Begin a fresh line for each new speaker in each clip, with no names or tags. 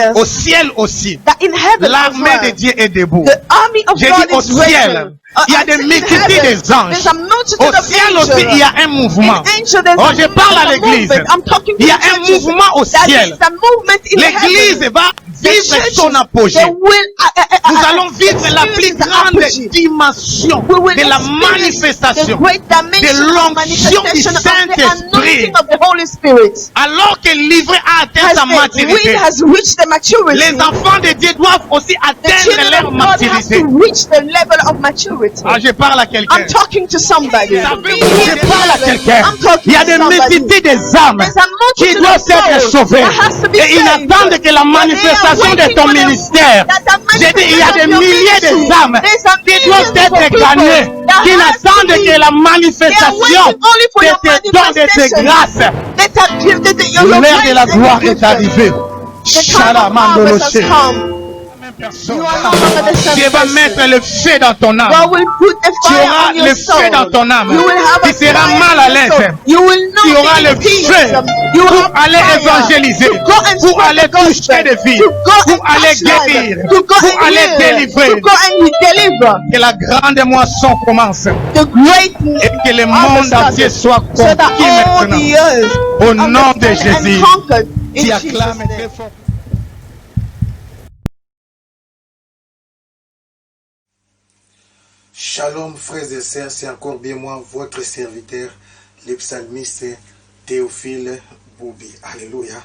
declares
au ciel aussi,
that in heaven as
l'armée de
well,
Dieu est debout.
the army of
J'ai
God
dit au
is risen.
ciel, il y a des multitudes des anges.
There's a multitude
Au
of
ciel aussi, il y
angels.
a un mouvement.
In angel, there's
Oh,
a,
je parle à
there's a
l'église.
movement. I'm talking to
Il y a
the
un
churches.
mouvement au
That
ciel.
is the movement in
L'église
heaven.
va
The
vivre
churches,
son apogée.
they will,
Nous allons vivre la plus
experience the
grande
apogee.
dimension
We will
de la
experience the
manifestation
great
de
dimension of
l'onction du
manifestation of the
Saint-Esprit.
anointing of the Holy Spirit.
Alors que l'ivraie a atteint
As
sa
the reed
maturité,
has reached the maturity,
les enfants de Dieu doivent aussi
the
atteindre
children
leur
of God have
maturité.
to reach the level of maturity.
Ah, je parle à quelqu'un.
I'm talking to somebody.
Je parle à quelqu'un.
I'm talking
Il y a
to
des
somebody.
multitudes des âmes
There's a
qui
multitude
doivent
of
être
souls
sauvées.
that has to be
Et ils
saved.
attendent que la manifestation de ton ministère. J'ai dit, il y a des milliers de âmes qui doivent être gagnées, qui n'attendent que la manifestation de tes dons, de tes grâces. L'heure de la gloire est arrivée. Shalamandolo
has
Shé.
come.
Personne.
You are no longer the same
Dieu va
person.
mettre le feu dans ton âme.
God will put a
Tu
fire
auras
on your
le
soul.
feu dans ton âme.
You will have
Tu
a
seras
fire
mal
in
à
your
l'aise.
soul. You will not
Tu auras
be
le
in peace.
feu
You will
pour
have
aller
fire
évangéliser,
to go and
pour
spread
aller
the gospel,
toucher des vies,
to go
pour
and
aller
touch lives,
guérir,
to go
pour
and
aller
heal,
délivrer.
to go and deliver.
Que la grande moisson commence
The great
et que le monde entier soit
so that
conquis
all
maintenant.
the earth
Au nom de
understand
Jésus,
and conquered in
tu
Jesus'
acclames
name.
très fort.
Shalom frères et sœurs, c'est encore bien moi, votre serviteur, le psalmiste Théophile Boubi. Alléluia.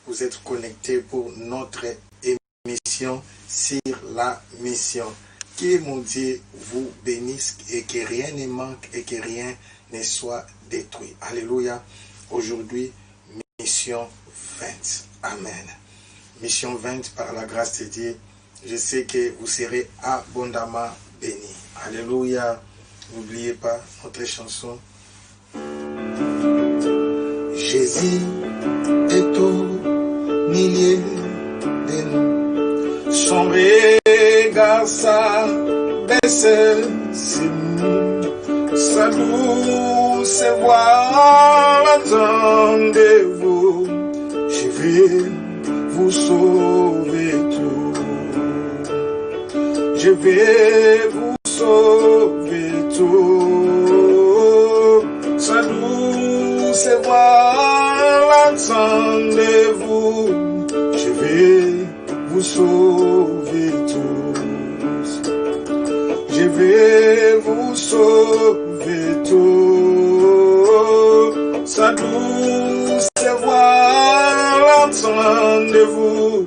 Vous êtes connectés pour notre émission sur la mission. Que mon Dieu vous bénisse et que rien ne manque et que rien ne soit détruit. Alléluia. Aujourd'hui, mission 20. Amen. Mission 20 par la grâce de Dieu. Je sais que vous serez abondamment bénis. Alléluia. N'oubliez pas notre chanson. Jésus est au milieu de nous. Son regard s'abaisse sur nous. Sa douce voix attendez-vous. Je vais vous sauver tout. Je vais vous sauver tout. Sa douce voix attendez-vous. Je vais vous sauver tous. Je vais vous sauver tous. Sa douce voix attendez-vous.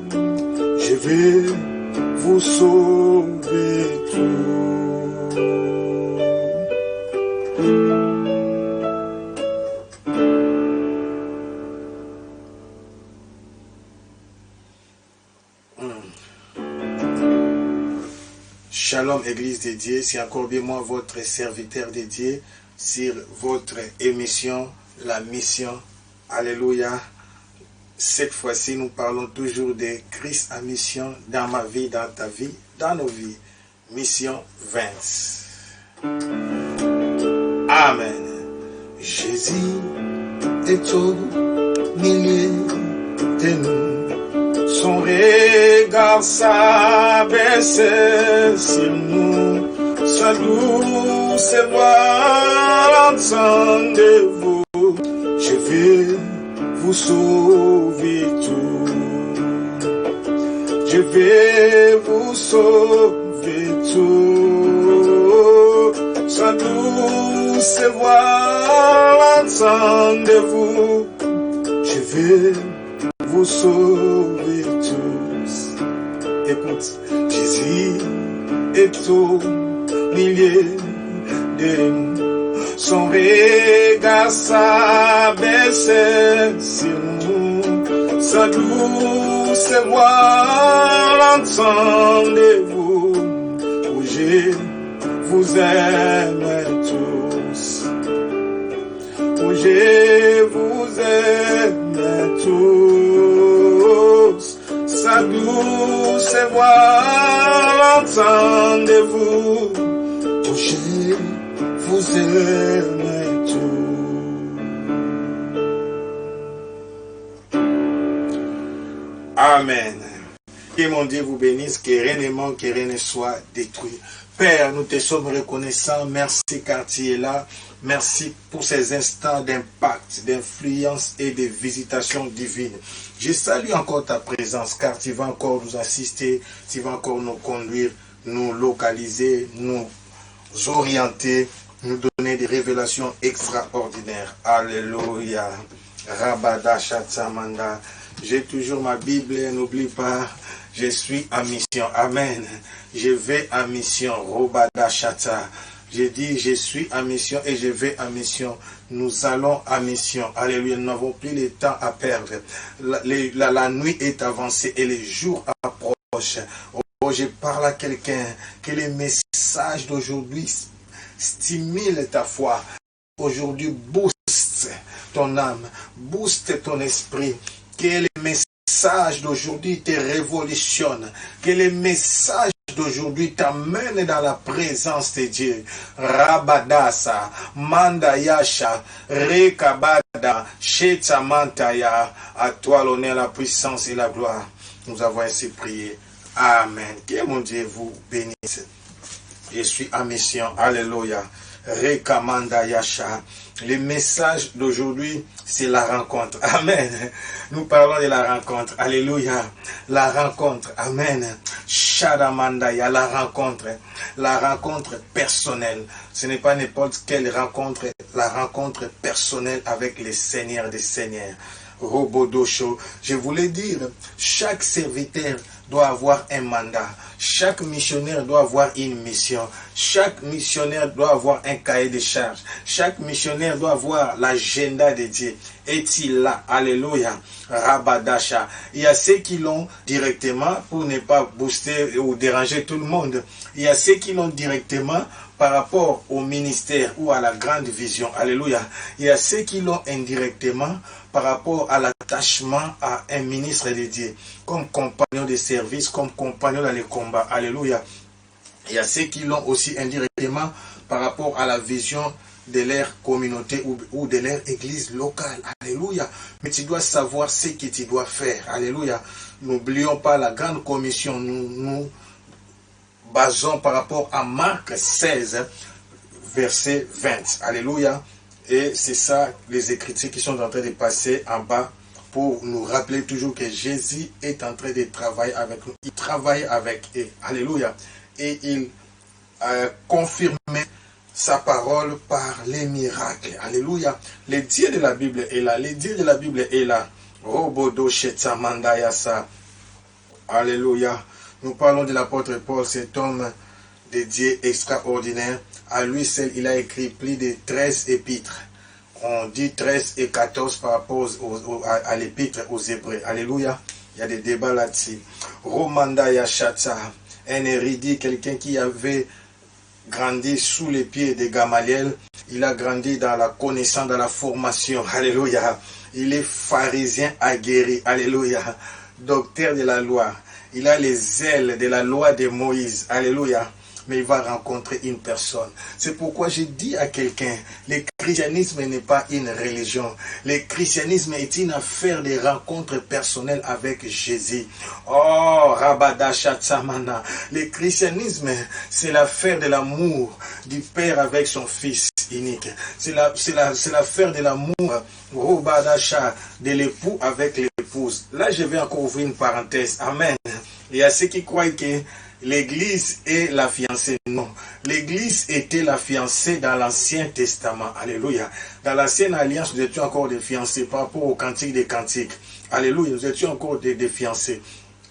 Je vais vous sauver tous. Shalom Église de Dieu, c'est encore bien moi votre serviteur de Dieu sur votre émission, la mission. Alléluia. Cette fois-ci, nous parlons toujours de Christ en mission dans ma vie, dans ta vie, dans nos vies. Mission 20. Amen. Jésus est au milieu de nous. Son regard s'abaisse sur nous. Sa douce voix entendez-vous. Je vais vous sauver tout. Je vais vous sauver tout. Sa douce voix entendez-vous. Je vais vous sauver tous. Écoute, Jésus est au milieu de nous. Son regard s'abaisse sur nous. Sa douce voix entendez-vous. Oh, je vous aime tous. Oh, je vous aime tous. Sa douce voix entendez-vous. Oh, je vous aime tous. Amen. Que mon Dieu vous bénisse, que rien ne manque, que rien ne soit détruit. Père, nous te sommes reconnaissants. Merci car tu es là. Merci pour ces instants d'impact, d'influence et de visitation divine. Je salue encore ta présence car tu vas encore nous assister, tu vas encore nous conduire, nous localiser, nous orienter, nous donner des révélations extraordinaires. Alléluia. Rabada Shatsamanda. J'ai toujours ma Bible, n'oublie pas, je suis en mission. Amen. Je vais en mission. Robada Shata. J'ai dit, je suis en mission et je vais en mission. Nous allons en mission. Alléluia. Nous n'avons plus le temps à perdre. La nuit est avancée et les jours approchent. Oh, je parle à quelqu'un que les messages d'aujourd'hui stimulent ta foi. Aujourd'hui, booste ton âme, booste ton esprit. Que les messages d'aujourd'hui te révolutionnent. Que les messages d'aujourd'hui t'amènent dans la présence de Dieu. Rabadasa, Mandayasha, Rekabada, Shetamantaya. À toi l'honneur, la puissance et la gloire. Nous avons ainsi prié. Amen. Que mon Dieu vous bénisse. Je suis en mission. Alléluia. Rekamandayasha. Le message d'aujourd'hui, c'est la rencontre. Amen. Nous parlons de la rencontre. Alléluia. La rencontre. Amen. Shadamandaya. La rencontre. La rencontre personnelle. Ce n'est pas n'importe quelle rencontre. La rencontre personnelle avec le Seigneur des Seigneurs. Robodosho. Je voulais dire, chaque serviteur doit avoir un mandat. Chaque missionnaire doit avoir une mission. Chaque missionnaire doit avoir un cahier de charges. Chaque missionnaire doit avoir l'agenda de Dieu. Est-il là? Alléluia. Rabadasha. Il y a ceux qui l'ont directement pour ne pas booster ou déranger tout le monde. Il y a ceux qui l'ont directement par rapport au ministère ou à la grande vision. Alléluia. Il y a ceux qui l'ont indirectement par rapport à l'attachement à un ministre de Dieu, comme compagnon de service, comme compagnon dans les combats. Alléluia. Il y a ceux qui l'ont aussi indirectement par rapport à la vision de leur communauté ou de leur église locale. Alléluia. Mais tu dois savoir ce que tu dois faire. Alléluia. N'oublions pas la grande commission. Nous basons par rapport à Marc 16, verset 20. Alléluia. Et c'est ça, les Écritures qui sont en train de passer en bas pour nous rappeler toujours que Jésus est en train de travailler avec nous. Il travaille avec eux. Alléluia. Et il confirmait sa parole par les miracles. Alléluia. Le Dieu de la Bible est là. Le Dieu de la Bible est là. Robodo Shetsamandayasa. Alléluia. Nous parlons de l'apôtre Paul, cet homme de Dieu extraordinaire. À lui seul, il a écrit plus de 13 épîtres. On dit 13 et 14 par rapport à l'épître aux Hébreux. Alléluia. Il y a des débats là-dessus. Romanda Yashata, un érudit, quelqu'un qui avait grandi sous les pieds de Gamaliel. Il a grandi dans la connaissance, dans la formation. Alléluia. Il est pharisien aguerri. Alléluia. Docteur de la loi. Il a les ailes de la loi de Moïse. Alléluia. Mais il va rencontrer une personne. C'est pourquoi je dis à quelqu'un, le christianisme n'est pas une religion. Le christianisme est une affaire de rencontres personnelles avec Jésus. Oh, Rabada Shatsamana. Le christianisme, c'est l'affaire de l'amour du Père avec son Fils unique. C'est l'affaire de l'amour, Robadasha, de l'époux avec l'épouse. Là, je vais encore ouvrir une parenthèse. Amen. Il y a ceux qui croient que l'Église est la fiancée. Non. L'Église était la fiancée dans l'Ancien Testament. Alléluia. Dans l'Ancienne Alliance, nous étions encore des fiancés par rapport au Cantique des Cantiques. Alléluia. Nous étions encore des fiancés.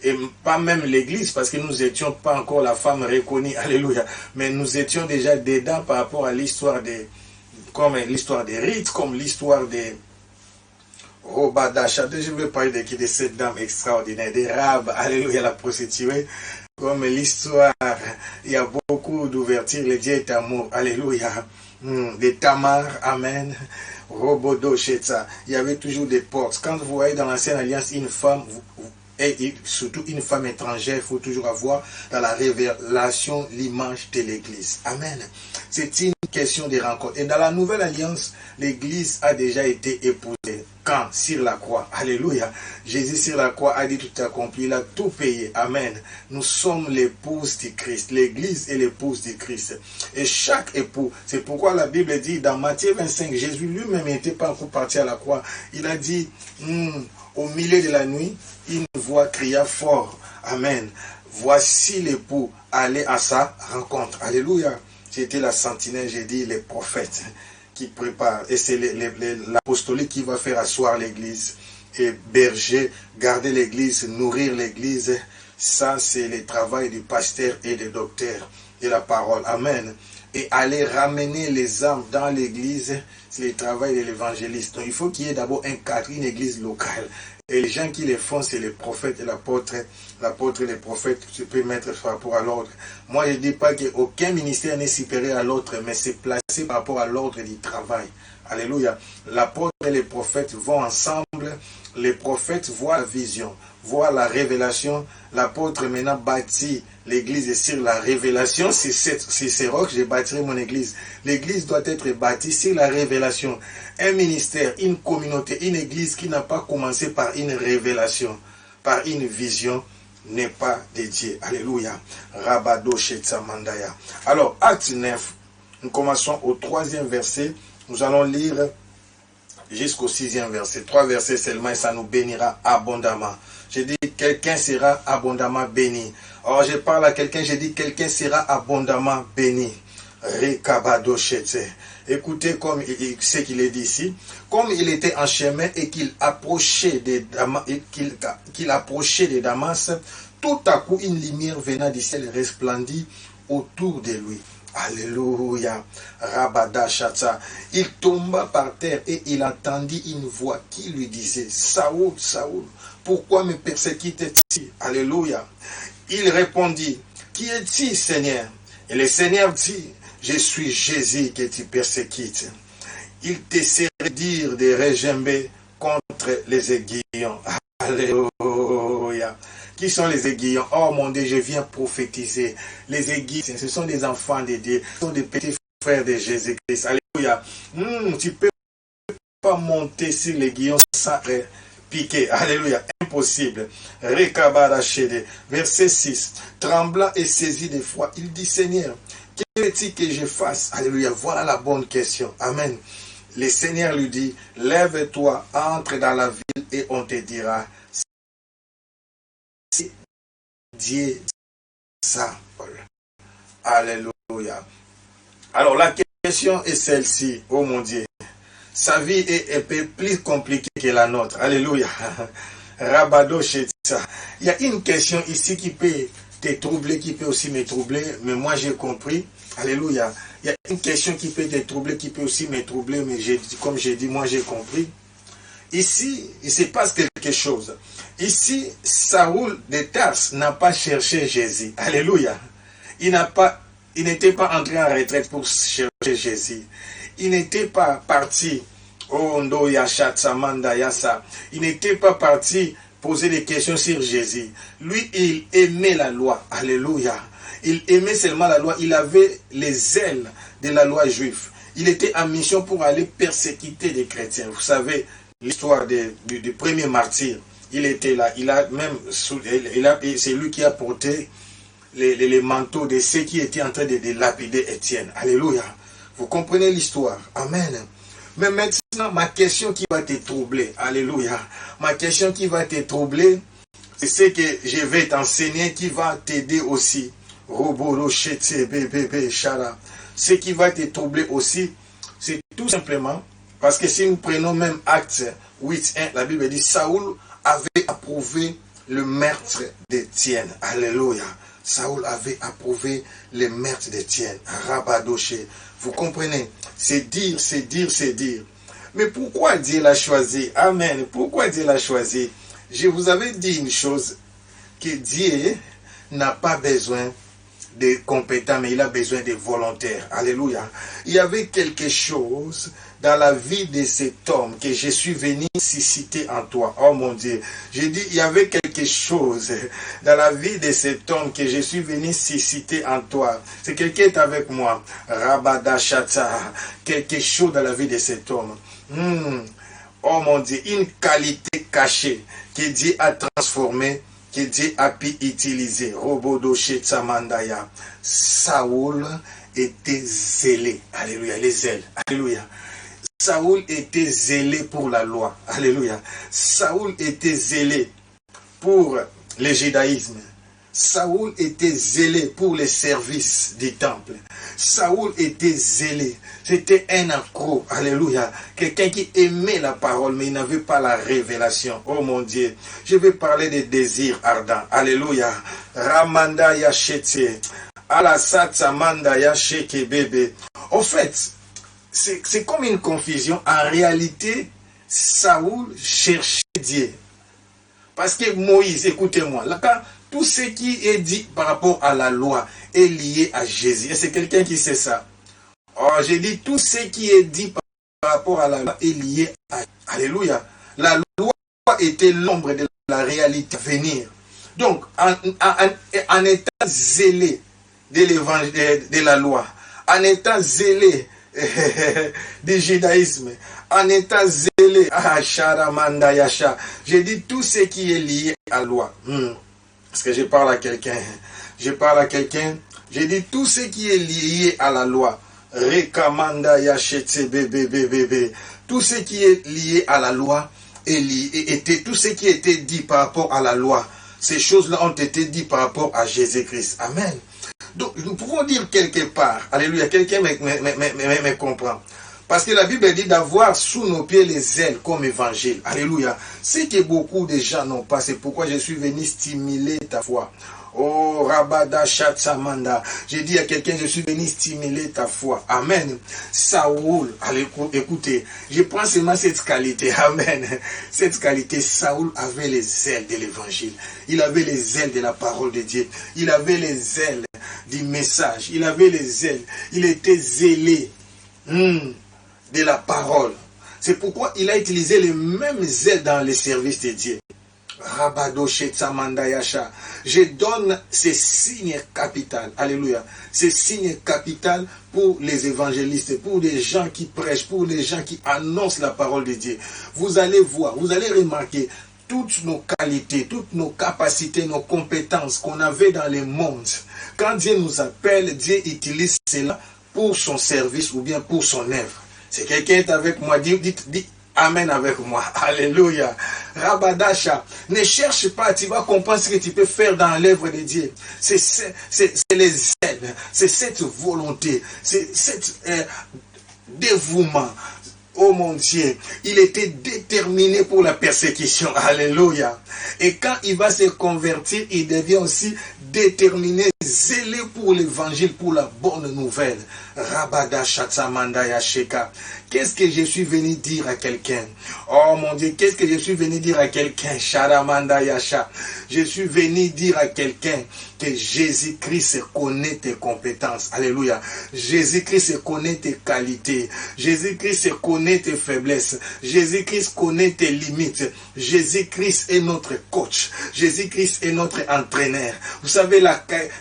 Et pas même l'Église, parce que nous n'étions pas encore la femme reconnue. Alléluia. Mais nous étions déjà dedans par rapport à l'histoire comme l'histoire des rites, comme l'histoire des Robadasha. Je veux parler de cette dame extraordinaire, des Rab. Alléluia, la prostituée. Comme l'histoire, il y a beaucoup d'ouverture, le Dieu est amour, alléluia, des Tamar, amen, Robodo, Shetsa, il y avait toujours des portes. Quand vous voyez dans l'Ancienne Alliance une femme, et surtout une femme étrangère, il faut toujours avoir dans la révélation l'image de l'Église, amen. C'est une question de rencontre. Et dans la Nouvelle Alliance, l'Église a déjà été épousée. Quand? Sur la croix. Alléluia. Jésus sur la croix a dit tout accompli. Il a tout payé. Amen. Nous sommes l'épouse du Christ. L'Église est l'épouse du Christ. Et chaque époux, c'est pourquoi la Bible dit dans Matthieu 25, Jésus lui-même n'était pas encore parti à la croix. Il a dit, au milieu de la nuit, une voix cria fort. Amen. Voici l'époux, allez à sa rencontre. Alléluia. C'était la sentinelle, j'ai dit, les prophètes qui préparent. Et c'est l'apostolique qui va faire asseoir l'église. Et berger, garder l'église, nourrir l'église. Ça, c'est le travail du pasteur et du docteur et la parole. Amen. Et aller ramener les âmes dans l'église, c'est le travail de l'évangéliste. Donc, il faut qu'il y ait d'abord un cadre, une église locale. Et les gens qui les font, c'est les prophètes et l'apôtre. L'apôtre et les prophètes, tu peux mettre par rapport à l'ordre. Moi, je ne dis pas qu'aucun ministère n'est supérieur à l'autre, mais c'est placé par rapport à l'ordre du travail. Alléluia. L'apôtre et les prophètes vont ensemble. Les prophètes voient la vision, voient la révélation. L'apôtre maintenant bâtit l'église sur la révélation. C'est ces rocs, je bâtirai mon église. L'église doit être bâtie sur la révélation. Un ministère, une communauté, une église qui n'a pas commencé par une révélation, par une vision, n'est pas dédiée. Alléluia. Rabado Shetsa Mandaya. Alors, acte 9, nous commençons au 3e verset. Nous allons lire jusqu'au 6e verset. 3 versets seulement et ça nous bénira abondamment. J'ai dit, quelqu'un sera abondamment béni. Or, je parle à quelqu'un, j'ai dit, quelqu'un sera abondamment béni. Rekabado Shetsa. Écoutez comme ce qu'il est dit ici. Comme il était en chemin et qu'il approchait de Damas, tout à coup une lumière venant du ciel resplendit autour de lui. Alléluia. Rabada Shatsa. Il tomba par terre et il entendit une voix qui lui disait, Saoul, Saoul, pourquoi me persécutes-tu? Alléluia. Il répondit, qui es-tu, Seigneur? Et le Seigneur dit, je suis Jésus que tu persécutes. Il t'essaie de dire de regimber contre les aiguillons. Alléluia. Qui sont les aiguillons? Oh mon Dieu, je viens prophétiser. Les aiguillons, ce sont des enfants de Dieu. Ce sont des petits frères de Jésus-Christ. Alléluia. Tu ne peux pas monter sur l'aiguillon sans piquer. Alléluia. Impossible. Rekabadachede. Verset 6. Tremblant et saisi de foi, il dit, Seigneur, qu'est-ce que je fasse? Alléluia. Voilà la bonne question. Amen. Le Seigneur lui dit, lève-toi, entre dans la ville et on te dira, c'est Dieu ça. Alléluia. Alors la question est celle-ci, oh mon Dieu. Sa vie est un peu plus compliquée que la nôtre. Alléluia. Rabado Shetsa. Il y a une question ici qui peut te troubler, qui peut aussi me troubler, mais moi j'ai compris. Alléluia. Il y a une question qui peut te troubler, qui peut aussi me troubler, mais comme j'ai dit, moi j'ai compris. Ici, il se passe quelque chose. Ici, Saoul de Tarse n'a pas cherché Jésus. Alléluia. Il n'était pas entré en retraite pour chercher Jésus. Il n'était pas parti. Oh, Yashatsamanda Yasa. Il n'était pas parti poser des questions sur Jésus. Lui, il aimait la loi. Alléluia. Il aimait seulement la loi. Il avait les ailes de la loi juive. Il était en mission pour aller persécuter les chrétiens. Vous savez, l'histoire du premier martyr, il était là. C'est lui qui a porté les manteaux de ceux qui étaient en train de lapider Étienne. Alléluia. Vous comprenez l'histoire. Amen. Mais maintenant, ma question qui va te troubler. Alléluia. Ma question qui va te troubler, c'est ce que je vais t'enseigner qui va t'aider aussi. Ce qui va te troubler aussi, c'est tout simplement, parce que si nous prenons même Acte 8.1, la Bible dit, Saoul avait approuvé le meurtre d'Étienne. Alléluia. Saoul avait approuvé le meurtre d'Étienne. Rabadoché. Vous comprenez? C'est dire, c'est dire, c'est dire. Mais pourquoi Dieu l'a choisi? Amen. Pourquoi Dieu l'a choisi? Je vous avais dit une chose, que Dieu n'a pas besoin de compétents, mais il a besoin de volontaires. Alléluia. Il y avait quelque chose dans la vie de cet homme que je suis venu susciter en toi. Oh mon Dieu, j'ai dit, il y avait quelque chose dans la vie de cet homme que je suis venu susciter en toi. C'est quelqu'un qui est avec moi. Rabada Shata, quelque chose dans la vie de cet homme. Oh mon Dieu, une qualité cachée que Dieu a transformée, que Dieu a pu utiliser. Robodo Shetsamandaya. Saoul était zélé. Alléluia, les zèles. Alléluia. Saoul était zélé pour la loi. Alléluia. Saoul était zélé pour le judaïsme. Saoul était zélé pour les services du temple. Saoul était zélé. C'était un accro. Alléluia. Quelqu'un qui aimait la parole, mais il n'avait pas la révélation. Oh mon Dieu. Je vais parler des désirs ardents. Alléluia. Ramanda Yachete. Alasat Samanda Yacheke bébé. Au fait, c'est comme une confusion. En réalité, Saoul cherchait Dieu. Parce que Moïse, écoutez-moi, là, quand tout ce qui est dit par rapport à la loi est lié à Jésus. Et c'est quelqu'un qui sait ça. Oh, j'ai dit tout ce qui est dit par rapport à la loi est lié à... Alléluia. La loi était l'ombre de la réalité à venir. Donc, en étant zélé de l'évangile, de la loi, en étant zélé du judaïsme, en étant zélé, j'ai dit tout ce qui est lié à la loi. Parce que je parle à quelqu'un. Je parle à quelqu'un. J'ai dit tout ce qui est lié à la loi. Rekamanda yachete bébé. Tout ce qui est lié à la loi était tout ce qui était dit par rapport à la loi. Ces choses-là ont été dites par rapport à Jésus-Christ. Amen. Donc, nous pouvons dire quelque part, alléluia, quelqu'un me comprend. Parce que la Bible dit d'avoir sous nos pieds les ailes comme évangile. Alléluia. Ce que beaucoup de gens n'ont pas, c'est pourquoi je suis venu stimuler ta foi. Oh, Rabada Shatsamanda. J'ai dit à quelqu'un, je suis venu stimuler ta foi. Amen. Saoul, allez, écoutez, je prends seulement cette qualité. Amen. Cette qualité, Saoul avait les ailes de l'évangile. Il avait les ailes de la parole de Dieu. Il avait les ailes du message. Il avait les ailes. Il était zélé de la parole. C'est pourquoi il a utilisé les mêmes ailes dans les services de Dieu. Rabado Shetsamanda Yasha. Je donne ces signes capitaux. Alléluia. Ces signes capitaux pour les évangélistes, pour les gens qui prêchent, pour les gens qui annoncent la parole de Dieu. Vous allez voir, vous allez remarquer toutes nos qualités, toutes nos capacités, nos compétences qu'on avait dans le monde. Quand Dieu nous appelle, Dieu utilise cela pour son service ou bien pour son œuvre. C'est quelqu'un est avec moi, dites Amen avec moi. Alléluia. Rabadasha. Ne cherche pas, tu vas comprendre ce que tu peux faire dans l'œuvre de Dieu. C'est les aides, c'est cette volonté, c'est cet dévouement. Oh mon Dieu, il était déterminé pour la persécution. Alléluia. Et quand il va se convertir, il devient aussi déterminé, zélé pour l'évangile, pour la bonne nouvelle. Rabada Shatsamanda Yasheka. Qu'est-ce que je suis venu dire à quelqu'un? Oh mon Dieu, qu'est-ce que je suis venu dire à quelqu'un? Sharamanda Yasha. Je suis venu dire à quelqu'un que Jésus-Christ connaît tes compétences. Alléluia. Jésus-Christ connaît tes qualités. Jésus-Christ connaît tes faiblesses. Jésus-Christ connaît tes limites. Jésus-Christ est notre coach. Jésus-Christ est notre entraîneur. Vous savez,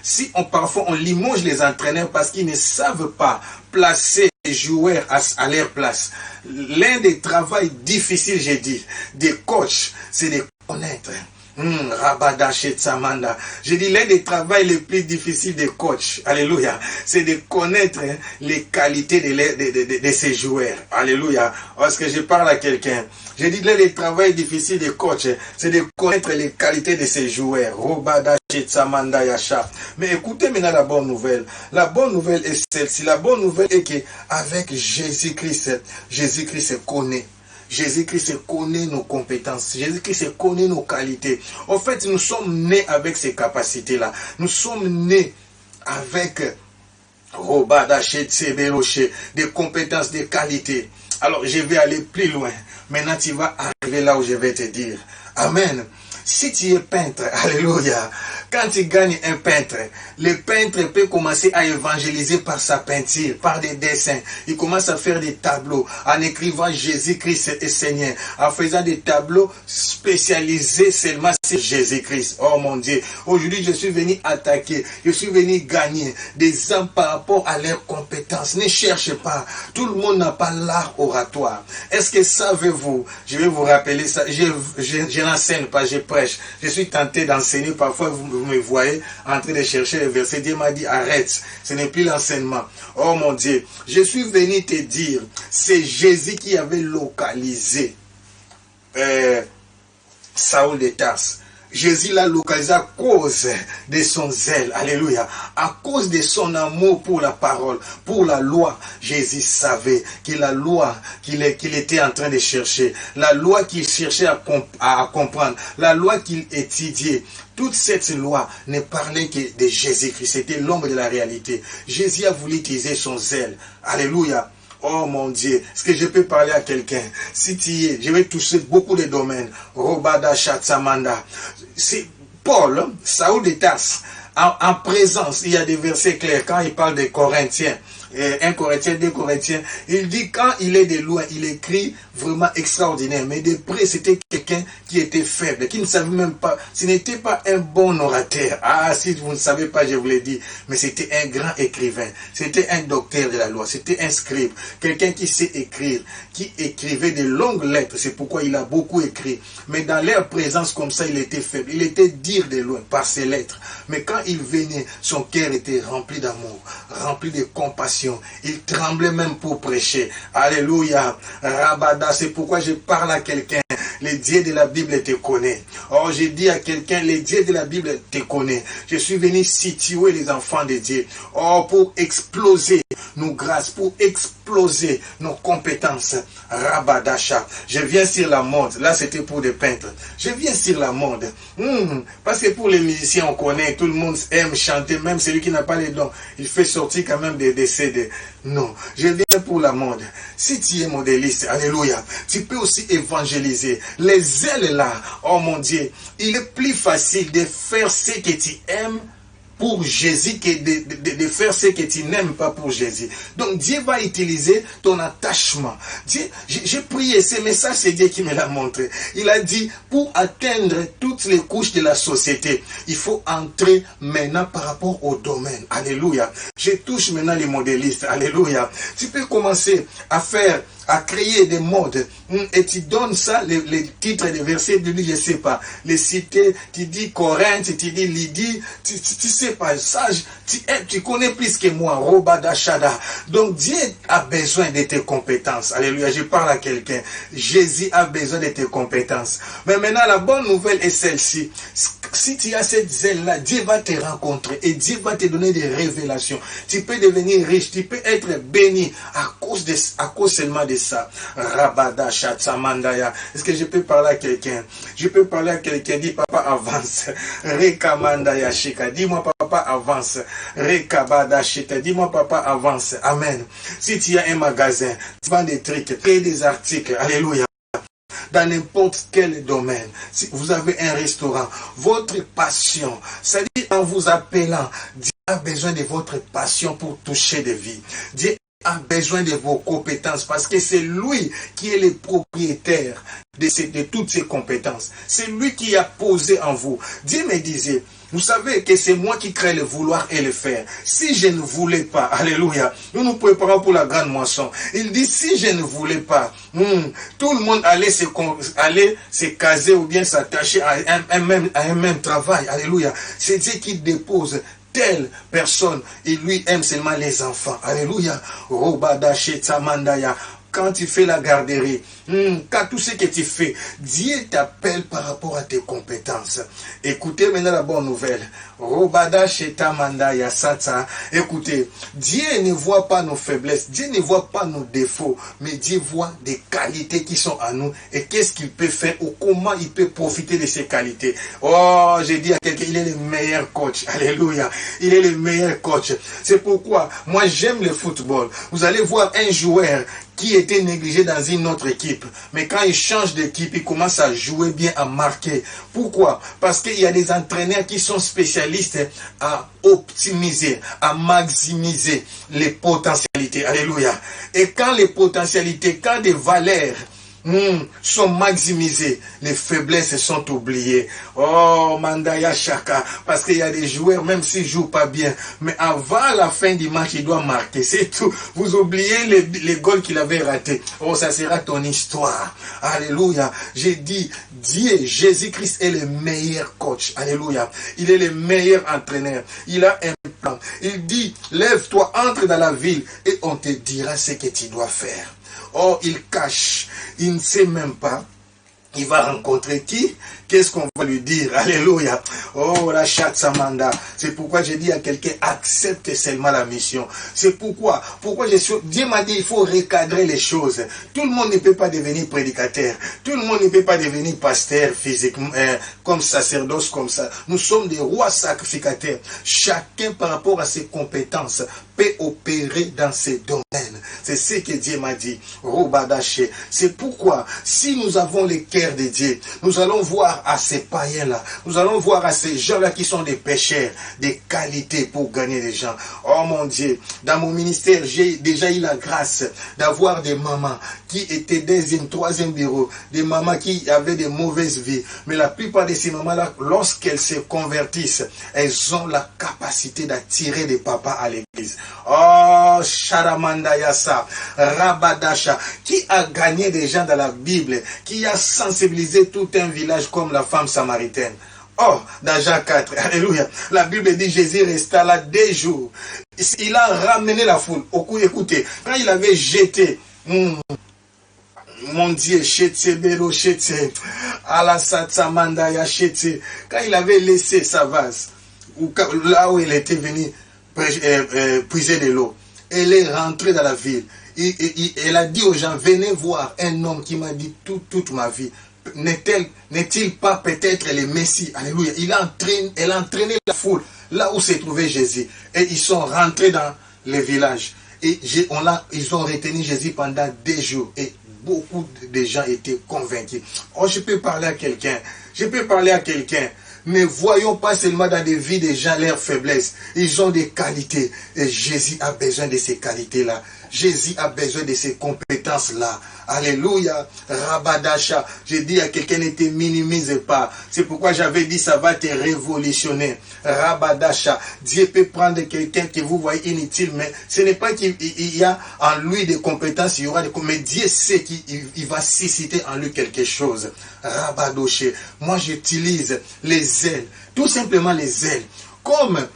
si parfois on limoge les entraîneurs parce qu'ils ne savent pas placer les joueurs à leur place. L'un des travaux difficiles, j'ai dit, des coachs, c'est de connaître. Rabada Shetsamanda. J'ai dit l'un des travaux les plus difficiles des coachs, alléluia, c'est de connaître les qualités de ces joueurs. Alléluia. Parce que je parle à quelqu'un. J'ai dit l'un des travaux difficiles des coachs, c'est de connaître les qualités de ces joueurs. Rabada Shetsamanda Yasha. Mais écoutez maintenant la bonne nouvelle. La bonne nouvelle est celle-ci. La bonne nouvelle est qu'avec Jésus-Christ, Jésus-Christ connaît. Jésus-Christ connaît nos compétences. Jésus-Christ connaît nos qualités. En fait, nous sommes nés avec ces capacités-là. Nous sommes nés avec des compétences, des qualités. Alors, je vais aller plus loin. Maintenant, tu vas arriver là où je vais te dire. Amen. Si tu es peintre, alléluia, quand tu gagnes un peintre, le peintre peut commencer à évangéliser par sa peinture, par des dessins. Il commence à faire des tableaux, en écrivant Jésus-Christ est Seigneur, en faisant des tableaux spécialisés seulement sur Jésus-Christ. Oh mon Dieu, aujourd'hui je suis venu attaquer, je suis venu gagner des âmes par rapport à leurs compétences. Ne cherchez pas, tout le monde n'a pas l'art oratoire. Est-ce que savez-vous, je vais vous rappeler ça, je n'enseigne pas, je prêche. Je suis tenté d'enseigner, parfois vous me voyez en train de chercher les versets. Dieu m'a dit arrête, ce n'est plus l'enseignement. Oh mon Dieu, je suis venu te dire, c'est Jésus qui avait localisé Saül de Tarse. Jésus l'a localisé à cause de son zèle, alléluia, à cause de son amour pour la parole, pour la loi. Jésus savait que la loi qu'il était en train de chercher, la loi qu'il cherchait à comprendre, la loi qu'il étudiait, toute cette loi ne parlait que de Jésus-Christ, c'était l'ombre de la réalité. Jésus a voulu utiliser son zèle, alléluia. Oh mon Dieu, est-ce que je peux parler à quelqu'un? Si tu y es, je vais toucher beaucoup de domaines. Robada Shatsamanda. C'est Paul, Saül de Tarse, en présence, il y a des versets clairs quand il parle des Corinthiens. 1 Corinthiens, 2 Corinthiens, il dit quand il est de loin, il écrit vraiment extraordinaire, mais de près c'était quelqu'un qui était faible, qui ne savait même pas, ce n'était pas un bon orateur. Ah, si vous ne savez pas, je vous l'ai dit, mais c'était un grand écrivain, c'était un docteur de la loi, c'était un scribe, quelqu'un qui sait écrire, qui écrivait de longues lettres, c'est pourquoi il a beaucoup écrit, mais dans leur présence comme ça, il était faible, il était dire de loin par ses lettres, mais quand il venait, son cœur était rempli d'amour, rempli de compassion. Il tremblait même pour prêcher. Alléluia. Rabada, c'est pourquoi je parle à quelqu'un. Les dieux de la Bible te connaissent. Oh, j'ai dit à quelqu'un, les dieux de la Bible te connaissent. Je suis venu situer les enfants de Dieu. Oh, pour exploser nos grâces, pour exploser nos compétences. Rabadasha. Je viens sur la mode. Là, c'était pour des peintres. Je viens sur la mode. Parce que pour les musiciens, on connaît, tout le monde aime chanter, même celui qui n'a pas les dons. Il fait sortir quand même des CD. Non, je viens pour la mode. Si tu es modéliste, alléluia, tu peux aussi évangéliser. Les ailes là, oh mon Dieu, il est plus facile de faire ce que tu aimes pour Jésus que de faire ce que tu n'aimes pas pour Jésus. Donc Dieu va utiliser ton attachement. J'ai prié, ce message, c'est Dieu qui me l'a montré. Il a dit, pour atteindre toutes les couches de la société, il faut entrer maintenant par rapport au domaine. Alléluia. Je touche maintenant les modélistes. Alléluia. Tu peux commencer à faire, à créer des modes, et tu donnes ça, les titres des versets de lui, je ne sais pas, les cités, tu dis Corinthe, tu dis Lydie, tu sais pas, ça, tu connais plus que moi, Robada Shada. Donc Dieu a besoin de tes compétences. Alléluia, je parle à quelqu'un. Jésus a besoin de tes compétences. Mais maintenant, la bonne nouvelle est celle-ci. Si tu as cette zèle-là, Dieu va te rencontrer et Dieu va te donner des révélations. Tu peux devenir riche, tu peux être béni à cause seulement de ça. Rabada Shatsamandaya. Est-ce que je peux parler à quelqu'un? Je peux parler à quelqu'un. Dis papa avance. Rekamandaya Shika. Dis-moi papa avance. Rekabada Shita. Dis-moi papa avance. Amen. Si tu as un magasin, tu vends des trucs, crée des articles. Alléluia. Dans n'importe quel domaine, si vous avez un restaurant, votre passion, c'est-à-dire en vous appelant, Dieu a besoin de votre passion pour toucher des vies. Dieu a besoin de vos compétences parce que c'est lui qui est le propriétaire de toutes ces compétences. C'est lui qui a posé en vous. Dieu me disait, vous savez que c'est moi qui crée le vouloir et le faire. Si je ne voulais pas, alléluia, nous nous préparons pour la grande moisson. Il dit, si je ne voulais pas, tout le monde allait se caser ou bien s'attacher à un même travail. Alléluia. C'est Dieu qui dépose telle personne. Il lui aime seulement les enfants. Alléluia. Robada Shetamandaya. Quand tu fais la garderie, quand tout ce que tu fais, Dieu t'appelle par rapport à tes compétences. Écoutez maintenant la bonne nouvelle. Robada Sheta Mandaya Sata. Écoutez, Dieu ne voit pas nos faiblesses, Dieu ne voit pas nos défauts, mais Dieu voit des qualités qui sont à nous et qu'est-ce qu'il peut faire ou comment il peut profiter de ces qualités. Oh, j'ai dit à quelqu'un, il est le meilleur coach. Alléluia. Il est le meilleur coach. C'est pourquoi moi j'aime le football. Vous allez voir un joueur qui était négligé dans une autre équipe. Mais quand il change d'équipe, il commence à jouer bien, à marquer. Pourquoi? Parce qu'il y a des entraîneurs qui sont spécialistes à optimiser, à maximiser les potentialités. Alléluia. Et quand les potentialités, quand des valeurs sont maximisées, les faiblesses sont oubliées. Oh, Mandaya Shaka, parce qu'il y a des joueurs, même s'ils ne jouent pas bien, mais avant la fin du match, il doit marquer, c'est tout. Vous oubliez les goals qu'il avait ratés. Oh, ça sera ton histoire. Alléluia. J'ai dit, Dieu, Jésus-Christ est le meilleur coach. Alléluia. Il est le meilleur entraîneur. Il a un plan. Il dit, lève-toi, entre dans la ville et on te dira ce que tu dois faire. Oh, il cache, il ne sait même pas. Il va rencontrer qui? Qu'est-ce qu'on va lui dire? Alléluia. Oh, la Chatsamanda. C'est pourquoi j'ai dit à quelqu'un, accepte seulement la mission. C'est pourquoi Dieu m'a dit, il faut recadrer les choses. Tout le monde ne peut pas devenir prédicateur. Tout le monde ne peut pas devenir pasteur physiquement, comme sacerdoce, comme ça. Nous sommes des rois sacrificateurs. Chacun, par rapport à ses compétences, peut opérer dans ses domaines. C'est ce que Dieu m'a dit. Robadaché. C'est pourquoi, si nous avons le cœur de Dieu, nous allons voir à ces païens-là, nous allons voir à ces gens-là qui sont des pécheurs, des qualités pour gagner des gens. Oh mon Dieu, dans mon ministère, j'ai déjà eu la grâce d'avoir des mamans qui étaient deuxième, troisième bureau, des mamans qui avaient des mauvaises vies. Mais la plupart de ces mamans-là, lorsqu'elles se convertissent, elles ont la capacité d'attirer des papas à l'église. Oh, Sharamanda Yassa, Rabadasha, qui a gagné des gens dans la Bible, qui a sensibilisé tout un village comme la femme samaritaine. Oh, dans Jean 4, alléluia, la Bible dit Jésus resta là 2 jours. Il a ramené la foule. Écoutez, quand il avait jeté, mon Dieu, quand il avait laissé sa vase, là où il était venu puiser de l'eau, elle est rentrée dans la ville. Elle a dit aux gens, venez voir un homme qui m'a dit toute ma vie. N'est-il pas peut-être le Messie? Alléluia. Elle a entraîné la foule là où se trouvait Jésus. Et ils sont rentrés dans le village. Et ils ont retenu Jésus pendant 2 jours. Et beaucoup de gens étaient convaincus. Oh, je peux parler à quelqu'un. Ne voyons pas seulement dans des vies des gens leurs faiblesses. Ils ont des qualités. Et Jésus a besoin de ces qualités-là. Jésus a besoin de ces compétences-là. Alléluia. Rabadasha. J'ai dit à quelqu'un, ne te minimise pas. C'est pourquoi j'avais dit, ça va te révolutionner. Rabadasha. Dieu peut prendre quelqu'un que vous voyez inutile, mais ce n'est pas qu'il y a en lui des compétences, il y aura des compétences. Mais Dieu sait qu'il va susciter en lui quelque chose. Rabadoché. Moi, j'utilise les ailes. Tout simplement les ailes. Comme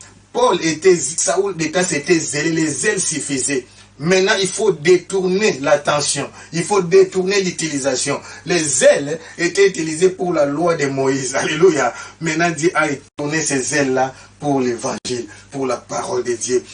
Saoul d'État s'était zélé, les ailes suffisaient. Maintenant, il faut détourner l'attention. Il faut détourner l'utilisation. Les ailes étaient utilisées pour la loi de Moïse. Alléluia. Maintenant, Dieu a tourné ces ailes-là pour l'évangile, pour la parole de Dieu.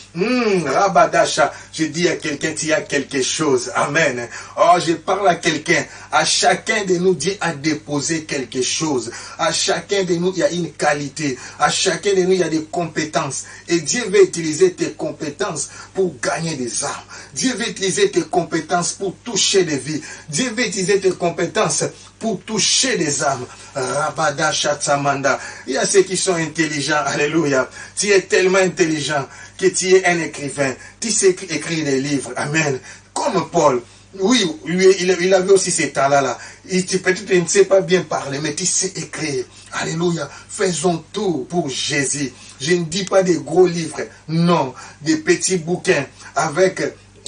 Rabadasha, je dis à quelqu'un, il y a quelque chose. Amen. Oh, je parle à quelqu'un. À chacun de nous, Dieu a déposé quelque chose. À chacun de nous, il y a une qualité. À chacun de nous, il y a des compétences. Et Dieu veut utiliser tes compétences pour gagner des âmes. Dieu veut utiliser tes compétences pour toucher des vies. Dieu veut utiliser tes compétences pour toucher des âmes. Rabada Shatsamanda. Il y a ceux qui sont intelligents. Alléluia. Tu es tellement intelligent que tu es un écrivain. Tu sais écrire des livres. Amen. Comme Paul. Oui, lui, il avait aussi ces talents-là. Peut-être qu'il ne sait pas bien parler, mais tu sais écrire. Alléluia. Faisons tout pour Jésus. Je ne dis pas des gros livres. Non. Des petits bouquins avec,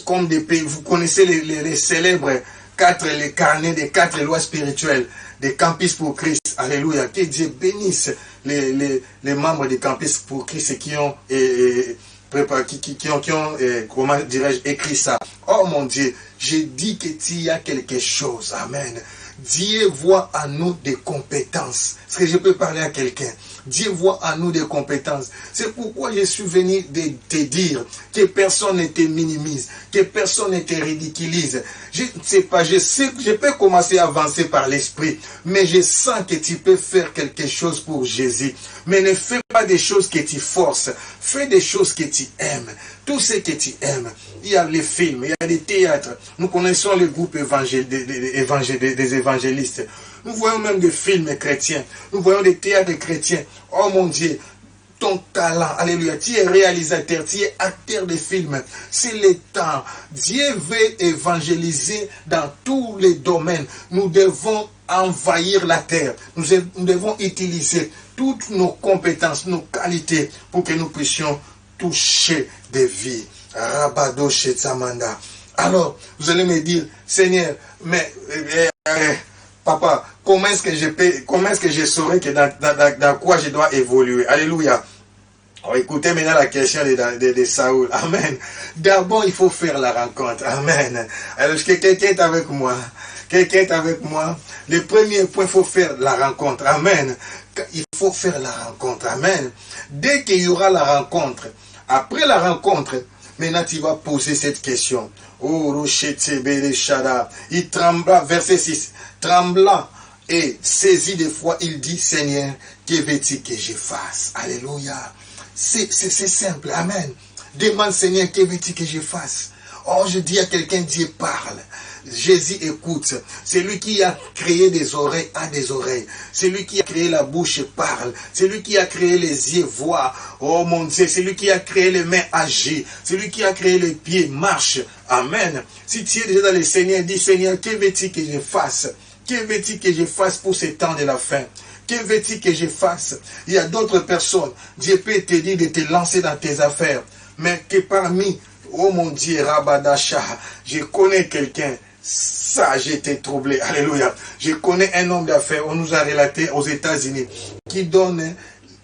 comme des pays. Vous connaissez les célèbres les carnets des 4 lois spirituelles des Campus pour Christ. Alléluia. Que Dieu bénisse les membres des Campus pour Christ qui ont comment dirais-je, écrit ça. Oh mon Dieu, j'ai dit qu'il y a quelque chose. Amen. Dieu voit en nous des compétences. Est-ce que je peux parler à quelqu'un? Dieu voit en nous des compétences. C'est pourquoi je suis venu te dire que personne ne te minimise, que personne ne te ridiculise. Je ne sais pas, je sais que je peux commencer à avancer par l'esprit, mais je sens que tu peux faire quelque chose pour Jésus. Mais ne fais pas des choses que tu forces, fais des choses que tu aimes. tout ce que tu aimes. Il y a les films, il y a les théâtres. Nous connaissons les groupes des évangélistes. Nous voyons même des films chrétiens. Nous voyons des théâtres chrétiens. Oh mon Dieu, ton talent, alléluia, tu es réalisateur, tu es acteur de films. C'est le temps. Dieu veut évangéliser dans tous les domaines. Nous devons envahir la terre. Nous devons utiliser toutes nos compétences, nos qualités pour que nous puissions toucher des vies. Rabado Shetsamanda. Alors, vous allez me dire, Seigneur, mais papa, comment est-ce que je saurais que dans quoi je dois évoluer? Alléluia. Alors, écoutez maintenant la question de Saoul. Amen. D'abord, il faut faire la rencontre. Amen. Alors, quelqu'un est avec moi. Quelqu'un est avec moi. Le premier point, il faut faire la rencontre. Amen. Il faut faire la rencontre. Amen. Dès qu'il y aura la rencontre, après la rencontre, maintenant tu vas poser cette question. Oh, Rochete Shada. Il trembla, verset 6. Tremblant et saisi de foi, il dit, Seigneur, que veux-tu que je fasse? Alléluia. C'est simple. Amen. Demande, Seigneur, que veux-tu que je fasse? Oh, je dis à quelqu'un, Dieu parle. Jésus écoute. C'est lui qui a créé des oreilles à des oreilles. C'est lui qui a créé la bouche parle. C'est lui qui a créé les yeux voient. Oh mon Dieu, c'est lui qui a créé les mains agir. C'est lui qui a créé les pieds marche. Amen. Si tu es déjà dans le Seigneur, dis Seigneur, que veux-tu que je fasse? Que veux-tu que je fasse pour ce temps de la fin? Que veux-tu que je fasse? Il y a d'autres personnes. Dieu peut te dire de te lancer dans tes affaires. Mais que parmi, oh mon Dieu, Rabadasha, je connais quelqu'un. Ça, j'ai été troublé. Alléluia. Je connais un homme d'affaires, on nous a relaté aux États-Unis, qui donne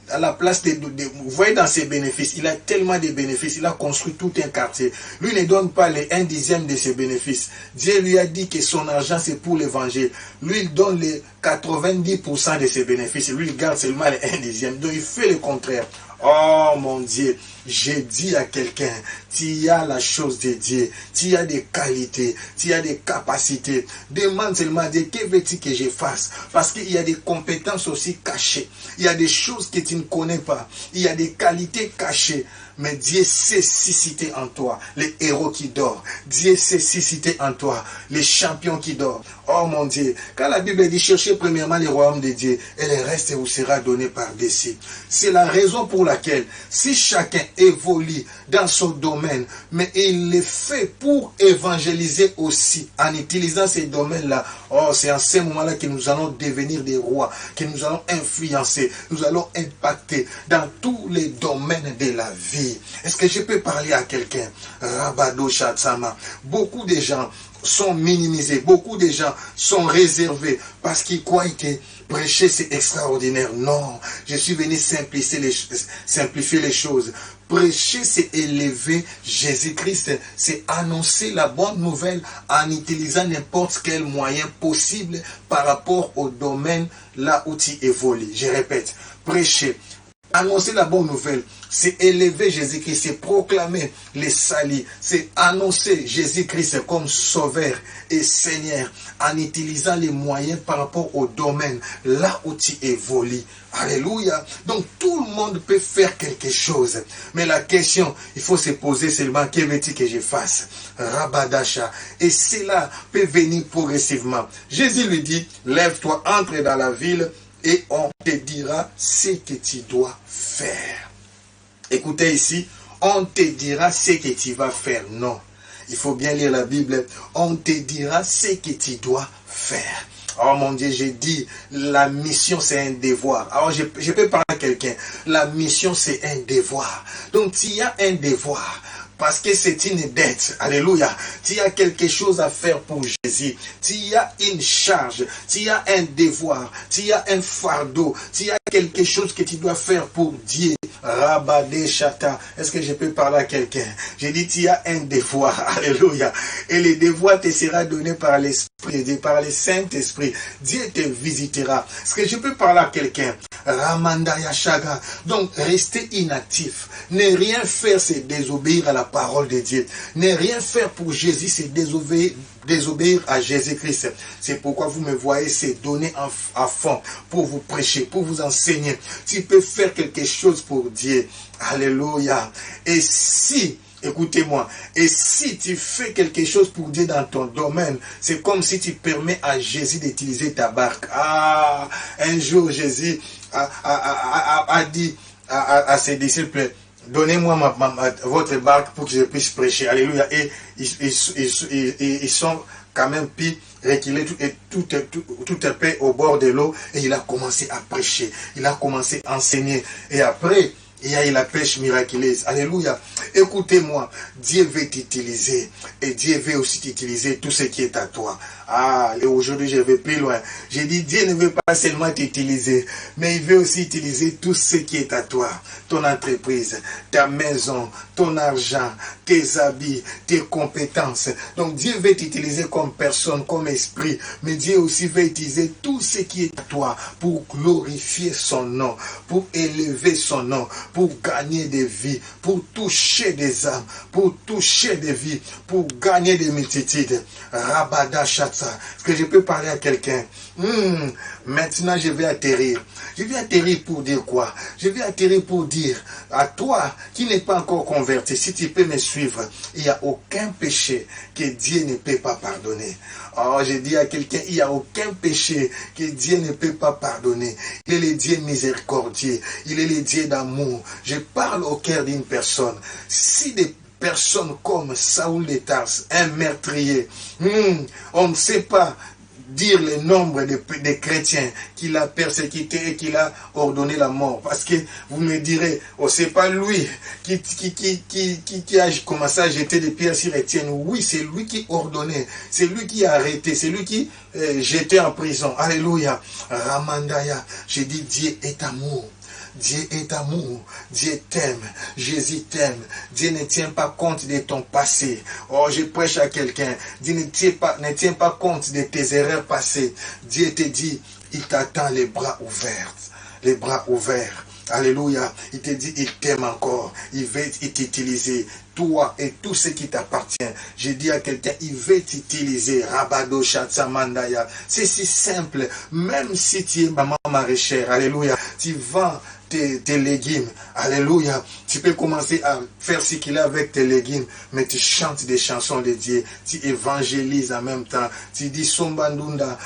à la place vous voyez dans ses bénéfices, il a tellement de bénéfices, il a construit tout un quartier. Lui ne donne pas les 1/10 de ses bénéfices. Dieu lui a dit que son argent c'est pour l'évangile. Lui il donne les 90% de ses bénéfices. Lui il garde seulement les 1/10. Donc il fait le contraire. Oh mon Dieu, j'ai dit à quelqu'un, tu as la chose de Dieu, tu as des qualités, tu as des capacités. Demande seulement à Dieu, que veux-tu que je fasse? Parce qu'il y a des compétences aussi cachées. Il y a des choses que tu ne connais pas. Il y a des qualités cachées. Mais Dieu sait susciter en toi les héros qui dorment. Dieu sait susciter en toi les champions qui dorment. Oh mon Dieu, quand la Bible dit cherchez premièrement le royaume de Dieu et le reste vous sera donné par-dessus. C'est la raison pour laquelle si chacun évolue dans son domaine, mais il le fait pour évangéliser aussi en utilisant ces domaines-là, oh c'est en ce moment-là que nous allons devenir des rois, que nous allons influencer, nous allons impacter dans tous les domaines de la vie. Est-ce que je peux parler à quelqu'un? Rabado Shatsama. Beaucoup de gens sont minimisés, beaucoup de gens sont réservés parce qu'ils croient que prêcher c'est extraordinaire. Non, je suis venu simplifier les choses. Prêcher, c'est élever Jésus-Christ, c'est annoncer la bonne nouvelle en utilisant n'importe quel moyen possible par rapport au domaine là où tu évolues. Je répète, prêcher, annoncer la bonne nouvelle, c'est élever Jésus-Christ, c'est proclamer les salis, c'est annoncer Jésus-Christ comme sauveur et Seigneur en utilisant les moyens par rapport au domaine là où tu évolues. Alléluia. Donc tout le monde peut faire quelque chose. Mais la question, il faut se poser seulement, que veux-tu que je fasse? Rabadasha. Et cela peut venir progressivement. Jésus lui dit, lève-toi, entre dans la ville et on te dira ce que tu dois faire. Écoutez ici, on te dira ce que tu vas faire. Non, il faut bien lire la Bible. On te dira ce que tu dois faire. Oh mon Dieu, j'ai dit, la mission c'est un devoir. Alors je peux parler à quelqu'un. La mission c'est un devoir. Donc tu as un devoir. Parce que c'est une dette. Alléluia. Tu as quelque chose à faire pour Jésus. Tu as une charge. Tu as un devoir. Tu as un fardeau. Tu as quelque chose que tu dois faire pour Dieu. Rabade Chata. Est-ce que je peux parler à quelqu'un? J'ai dit, tu as un devoir. Alléluia. Et le devoir te sera donné par l'Esprit, par le Saint-Esprit. Dieu te visitera. Est-ce que je peux parler à quelqu'un? Ramandaya Shaga. Donc, rester inactif. Ne rien faire, c'est désobéir à la parole de Dieu. Ne rien faire pour Jésus, c'est désobéir à Jésus-Christ. C'est pourquoi vous me voyez, c'est donner à fond pour vous prêcher, pour vous enseigner. Tu peux faire quelque chose pour Dieu. Alléluia. Et si Écoutez-moi. Et si tu fais quelque chose pour Dieu dans ton domaine, c'est comme si tu permets à Jésus d'utiliser ta barque. Ah, un jour, Jésus a dit à ses disciples, donnez-moi votre barque pour que je puisse prêcher. Alléluia. Et ils sont quand même puis reculés et tout est paix au bord de l'eau. Et il a commencé à prêcher. Il a commencé à enseigner. Et après, il y a eu la pêche miraculeuse. Alléluia. Écoutez-moi. Dieu veut t'utiliser. Et Dieu veut aussi t'utiliser tout ce qui est à toi. Ah, et aujourd'hui je vais plus loin. J'ai dit, Dieu ne veut pas seulement t'utiliser, mais il veut aussi utiliser tout ce qui est à toi. Ton entreprise, ta maison, ton argent, tes habits, tes compétences. Donc Dieu veut t'utiliser comme personne, comme esprit, mais Dieu aussi veut utiliser tout ce qui est à toi pour glorifier son nom, pour élever son nom, pour gagner des vies, pour toucher des âmes, pour toucher des vies, pour gagner des multitudes. Rabada Chatsa. Est-ce que je peux parler à quelqu'un? Maintenant, je vais atterrir. Je vais atterrir pour dire quoi? Je vais atterrir pour dire à toi qui n'est pas encore converti, si tu peux me suivre, il n'y a aucun péché que Dieu ne peut pas pardonner. Oh, je dis à quelqu'un, il n'y a aucun péché que Dieu ne peut pas pardonner. Il est le Dieu miséricordieux. Il est le Dieu d'amour. Je parle au cœur d'une personne. Si des personnes comme Saoul de Tarse, un meurtrier, on ne sait pas dire le nombre de chrétiens qu'il a persécutés et qu'il a ordonné la mort. Parce que vous me direz, oh, c'est pas lui qui a commencé à jeter des pierres sur Étienne. Oui, c'est lui qui ordonnait, c'est lui qui a arrêté, c'est lui qui jetait en prison. Alléluia. Ramandaya, j'ai dit Dieu est amour. Dieu est amour, Dieu t'aime, Jésus t'aime, Dieu ne tient pas compte de ton passé. Oh, je prêche à quelqu'un, Dieu ne tient pas compte de tes erreurs passées. Dieu te dit, il t'attend les bras ouverts, les bras ouverts. Alléluia, il te dit, il t'aime encore, il veut t'utiliser, toi et tout ce qui t'appartient. Je dis à quelqu'un, il veut t'utiliser. Rabado Shatsa Mandaya. C'est si simple, même si tu es maman maraîchère, alléluia, tu vends tes légumes, alléluia, tu peux commencer à faire ce qu'il a avec tes légumes, mais tu chantes des chansons de Dieu, tu évangélises en même temps, tu dis Sombandunda,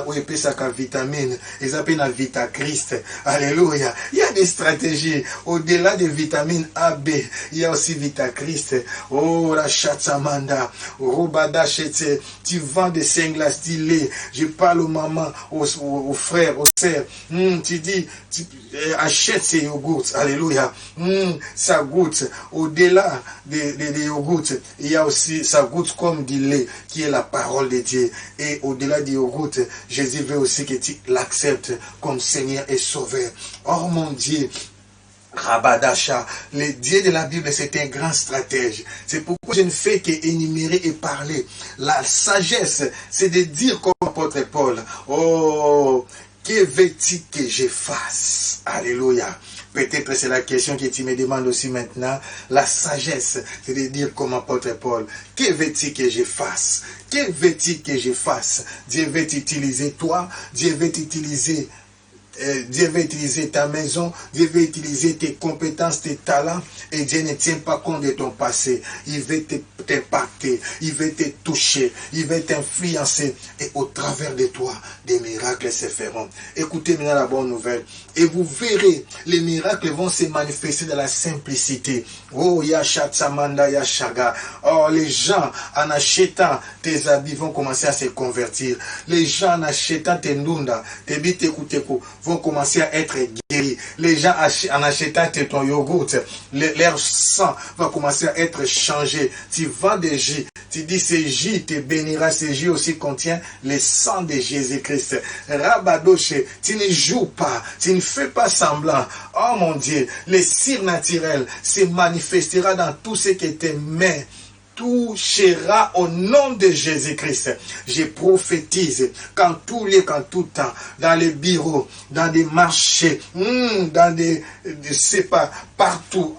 Oepesaka vitamine, ils appellent la Vita Christ, alléluia. Il y a des stratégies, au-delà des vitamines A, B, il y a aussi Vita Christ, oh la Chatsamanda, Robada Chetse, tu vends des singlas stylés, je parle aux mamans, aux frères, aux sœurs, tu dis, achète ces yogourts, alléluia, ça goûte, au-delà des yogourts, il y a aussi, ça goûte comme du lait, qui est la parole de Dieu, et au-delà des yogourts, Jésus veut aussi que tu l'acceptes comme Seigneur et Sauveur. Oh mon Dieu, Rabadasha, le Dieu de la Bible, c'est un grand stratège. C'est pourquoi je ne fais qu'énumérer et parler. La sagesse, c'est de dire comme apôtre Paul, oh, que veux-tu que je fasse? Alléluia. Peut-être c'est la question que tu me demandes aussi maintenant. La sagesse, c'est de dire comme apôtre Paul, que veux-tu que je fasse? Que veux-tu que je fasse? Dieu veut t'utiliser toi, Dieu veut t'utiliser. Dieu veut utiliser ta maison, Dieu veut utiliser tes compétences, tes talents, et Dieu ne tient pas compte de ton passé. Il veut t'impacter, il veut te toucher, il veut t'influencer, et au travers de toi, des miracles se feront. Écoutez maintenant la bonne nouvelle, et vous verrez, les miracles vont se manifester dans la simplicité. Oh, Yashatsamanda Yashaga. Oh, les gens, en achetant tes habits, vont commencer à se convertir. Les gens, en achetant tes ndunda, tes bitekuteku, vont commencer à être guéris. Les gens, en achetant ton yogourt, leur sang va commencer à être changé. Tu vends des jus, tu dis ce jus te bénira. Ce jus aussi contient le sang de Jésus-Christ. Rabadoche, tu ne joues pas, tu ne fais pas semblant. Oh mon Dieu, le surnaturel se manifestera dans tout ce que tes mains touchera au nom de Jésus-Christ. Je prophétise qu'en tout lieu, qu'en tout temps, dans les bureaux, dans des marchés, dans des, je sais pas, partout,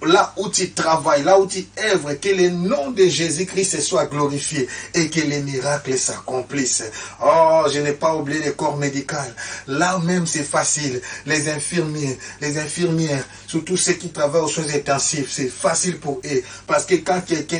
là où tu travailles, là où tu œuvres, que le nom de Jésus-Christ soit glorifié et que les miracles s'accomplissent. Oh, je n'ai pas oublié le corps médical. Là même c'est facile. Les infirmières, surtout ceux qui travaillent aux soins intensifs, c'est facile pour eux. Parce que quand quelqu'un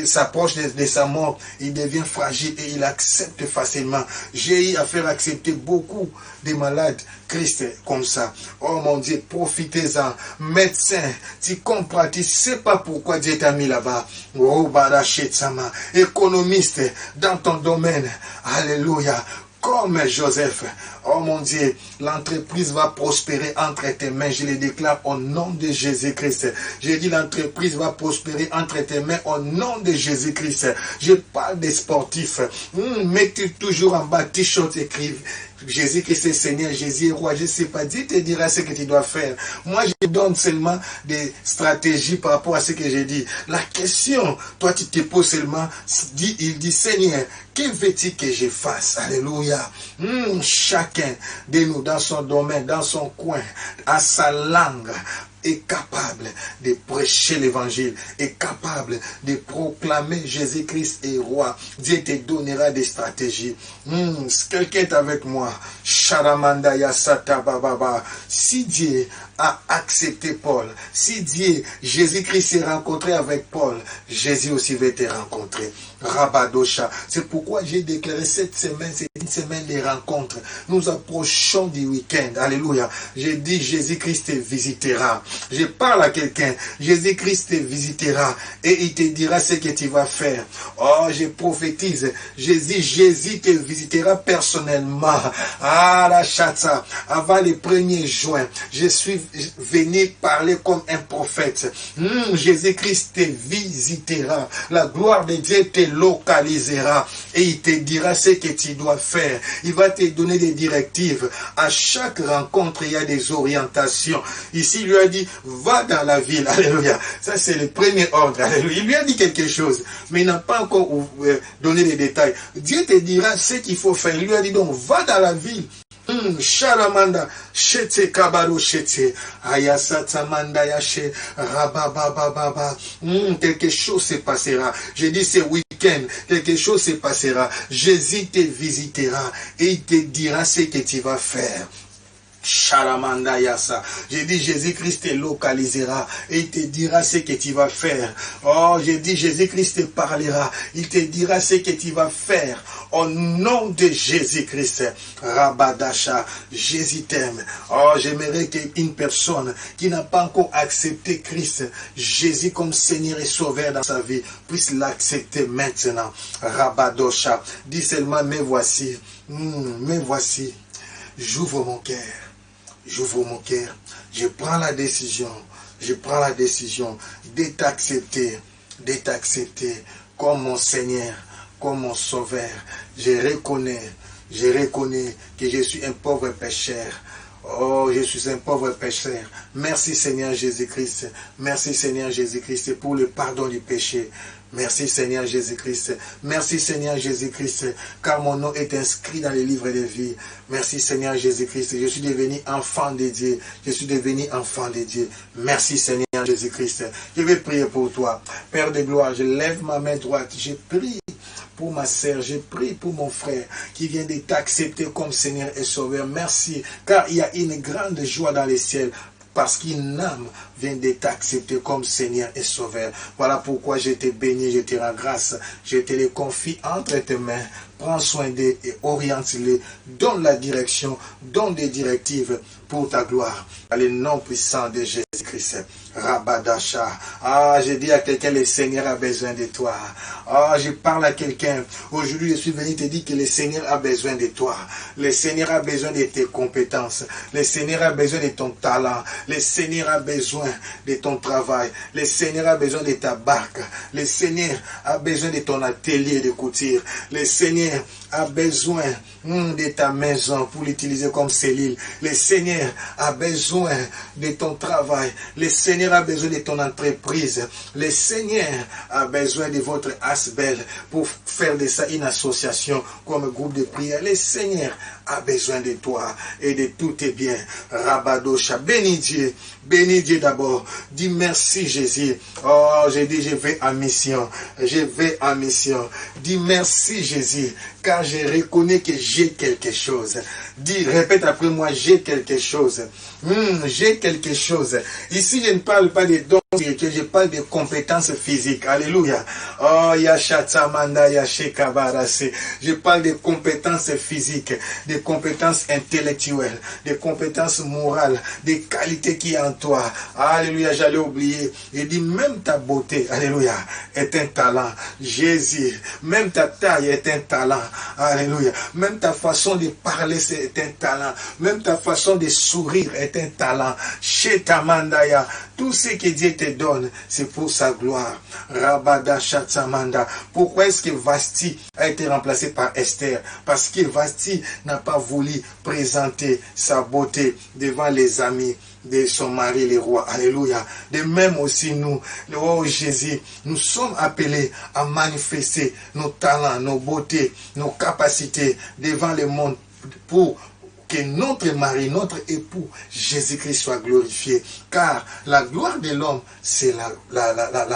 s'approche de sa mort, il devient fragile et il accepte facilement. J'ai eu à faire accepter beaucoup de malades Christ comme ça. Oh mon Dieu, profitez-en. Médecin, tu comprends, tu ne sais pas pourquoi Dieu t'a mis là-bas. Oh, Barachetama, économiste dans ton domaine. Alléluia. Comme Joseph. Oh mon Dieu, l'entreprise va prospérer entre tes mains. Je le déclare au nom de Jésus-Christ. J'ai dit l'entreprise va prospérer entre tes mains au nom de Jésus-Christ. Je parle des sportifs. Mettez toujours en bas t-shirt écrit Jésus-Christ est Seigneur, Jésus est roi. Je ne sais pas, Dieu te dira ce que tu dois faire. Moi, je donne seulement des stratégies par rapport à ce que j'ai dit. La question, toi, tu te poses seulement, il dit, Seigneur, que veux-tu que je fasse? Alléluia. Chacun de nous, dans son domaine, dans son coin, à sa langue, est capable de prêcher l'évangile, est capable de proclamer Jésus-Christ est roi. Dieu te donnera des stratégies. Quelqu'un est avec moi. Sharamanda Yasata Bababa. Si Dieu a accepté Paul, si Dieu, Jésus-Christ s'est rencontré avec Paul, Jésus aussi va te rencontrer. Rabadosha. C'est pourquoi j'ai déclaré cette semaine, c'est une semaine de rencontres. Nous approchons du week-end. Alléluia. J'ai dit Jésus-Christ te visitera. Je parle à quelqu'un. Jésus-Christ te visitera et il te dira ce que tu vas faire. Oh, je prophétise. Jésus te visitera personnellement. Ah, la chatsa. Avant le 1er juin, je suis venu parler comme un prophète. Jésus-Christ te visitera. La gloire de Dieu te localisera et il te dira ce que tu dois faire. Il va te donner des directives. À chaque rencontre, il y a des orientations. Ici, il lui a dit, va dans la ville. Alléluia. Ça, c'est le premier ordre. Alléluia. Il lui a dit quelque chose, mais il n'a pas encore donné les détails. Dieu te dira ce qu'il faut faire. Il lui a dit donc, va dans la ville. Sharamanda, Shete Kabaro Shete, Ayasatamanda Yache, Rababababa. Quelque chose se passera. J'ai dit ce week-end, quelque chose se passera. Jésus te visitera et il te dira ce que tu vas faire. Sharamanda Yasa. J'ai dit Jésus-Christ te localisera et il te dira ce que tu vas faire. Oh, j'ai dit Jésus-Christ te parlera. Il te dira ce que tu vas faire. Au nom de Jésus-Christ. Rabadasha. Jésus t'aime. Oh, j'aimerais qu'une personne qui n'a pas encore accepté Christ, Jésus comme Seigneur et Sauveur dans sa vie, puisse l'accepter maintenant. Rabadosha. Dis seulement, me voici. Me voici. J'ouvre mon cœur. J'ouvre mon cœur. Je prends la décision de t'accepter comme mon Seigneur, comme mon Sauveur. Je reconnais que je suis un pauvre pécheur. Oh, je suis un pauvre pécheur. Merci Seigneur Jésus-Christ. Merci Seigneur Jésus-Christ pour le pardon du péché. Merci Seigneur Jésus-Christ. Merci Seigneur Jésus-Christ, car mon nom est inscrit dans le livre de vie. Merci Seigneur Jésus-Christ. Je suis devenu enfant de Dieu. Je suis devenu enfant de Dieu. Merci Seigneur Jésus-Christ. Je vais prier pour toi. Père de gloire, je lève ma main droite. Je prie pour ma sœur, je prie pour mon frère qui vient de t'accepter comme Seigneur et Sauveur. Merci, car il y a une grande joie dans les ciels. Parce qu'une âme vient de t'accepter comme Seigneur et Sauveur. Voilà pourquoi je te bénis, je te rends grâce. Je te les confie entre tes mains. Prends soin d'eux et oriente-les. Donne la direction, donne des directives pour ta gloire. Dans le nom puissant de Jésus-Christ. Rabadasha. Ah, je dis à quelqu'un, le Seigneur a besoin de toi. Ah, je parle à quelqu'un. Aujourd'hui, je suis venu te dire que le Seigneur a besoin de toi. Le Seigneur a besoin de tes compétences. Le Seigneur a besoin de ton talent. Le Seigneur a besoin de ton travail. Le Seigneur a besoin de ta barque. Le Seigneur a besoin de ton atelier de couture. Le Seigneur Seigneur a besoin de ta maison pour l'utiliser comme cellule. Le Seigneur a besoin de ton travail. Le Seigneur a besoin de ton entreprise. Le Seigneur a besoin de votre asbel pour faire de ça une association comme groupe de prière. Le Seigneur a besoin de toi et de tous tes biens. Rabadosha, bénis Dieu d'abord. Dis merci Jésus. Oh, j'ai dit je vais en mission. Je vais en mission. Dis merci Jésus, car je reconnais que j'ai quelque chose. Dis, répète après moi, j'ai quelque chose. J'ai quelque chose. Ici, je ne parle pas des dons spirituels, je parle des compétences physiques. Alléluia. Oh, Yashatamanda, Yashekabarase. Je parle des compétences physiques, des compétences intellectuelles, des compétences morales, des qualités qui sont en toi. Alléluia, j'allais oublier. Il dit, même ta beauté, alléluia, est un talent. Jésus, même ta taille est un talent. Alléluia. Même ta façon de parler, c'est un talent. Même ta façon de sourire est un talent. Shetamandaya. Tout ce que Dieu te donne, c'est pour sa gloire. Rabada Shatsamanda. Pourquoi est-ce que Vasti a été remplacé par Esther? Parce que Vasti n'a pas voulu présenter sa beauté devant les amis de son mari, les rois. Alléluia. De même aussi nous, oh Jésus, nous sommes appelés à manifester nos talents, nos beautés, nos capacités devant le monde pour que notre mari, notre époux, Jésus-Christ soit glorifié. Car la gloire de l'homme, c'est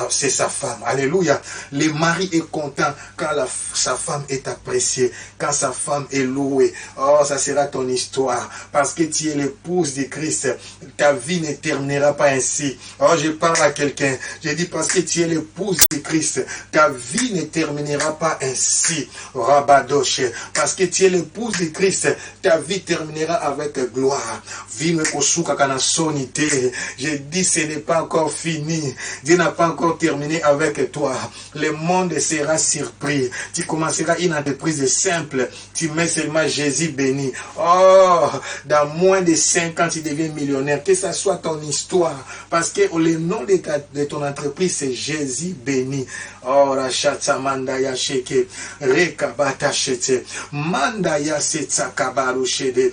c'est sa femme. Alléluia. Le mari est content quand sa femme est appréciée, quand sa femme est louée. Oh, ça sera ton histoire. Parce que tu es l'épouse de Christ. Ta vie ne terminera pas ainsi. Oh, je parle à quelqu'un. Je dis parce que tu es l'épouse de Christ. Ta vie ne terminera pas ainsi. Rabadoche. Parce que tu es l'épouse de Christ. Ta vie terminera avec gloire. Je dis ce n'est pas encore fini. Dieu n'a pas encore terminé avec toi. Le monde sera surpris. Tu commenceras une entreprise simple. Tu mets seulement Jésus béni. Oh, dans moins de 5 ans, tu deviens millionnaire. Que ça soit ton histoire. Parce que le nom de ton entreprise, c'est Jésus béni. Oh, Rachatsa Mandaya Sheke. Rekabata Shete. Mandaya Setsa Kabaru Shede.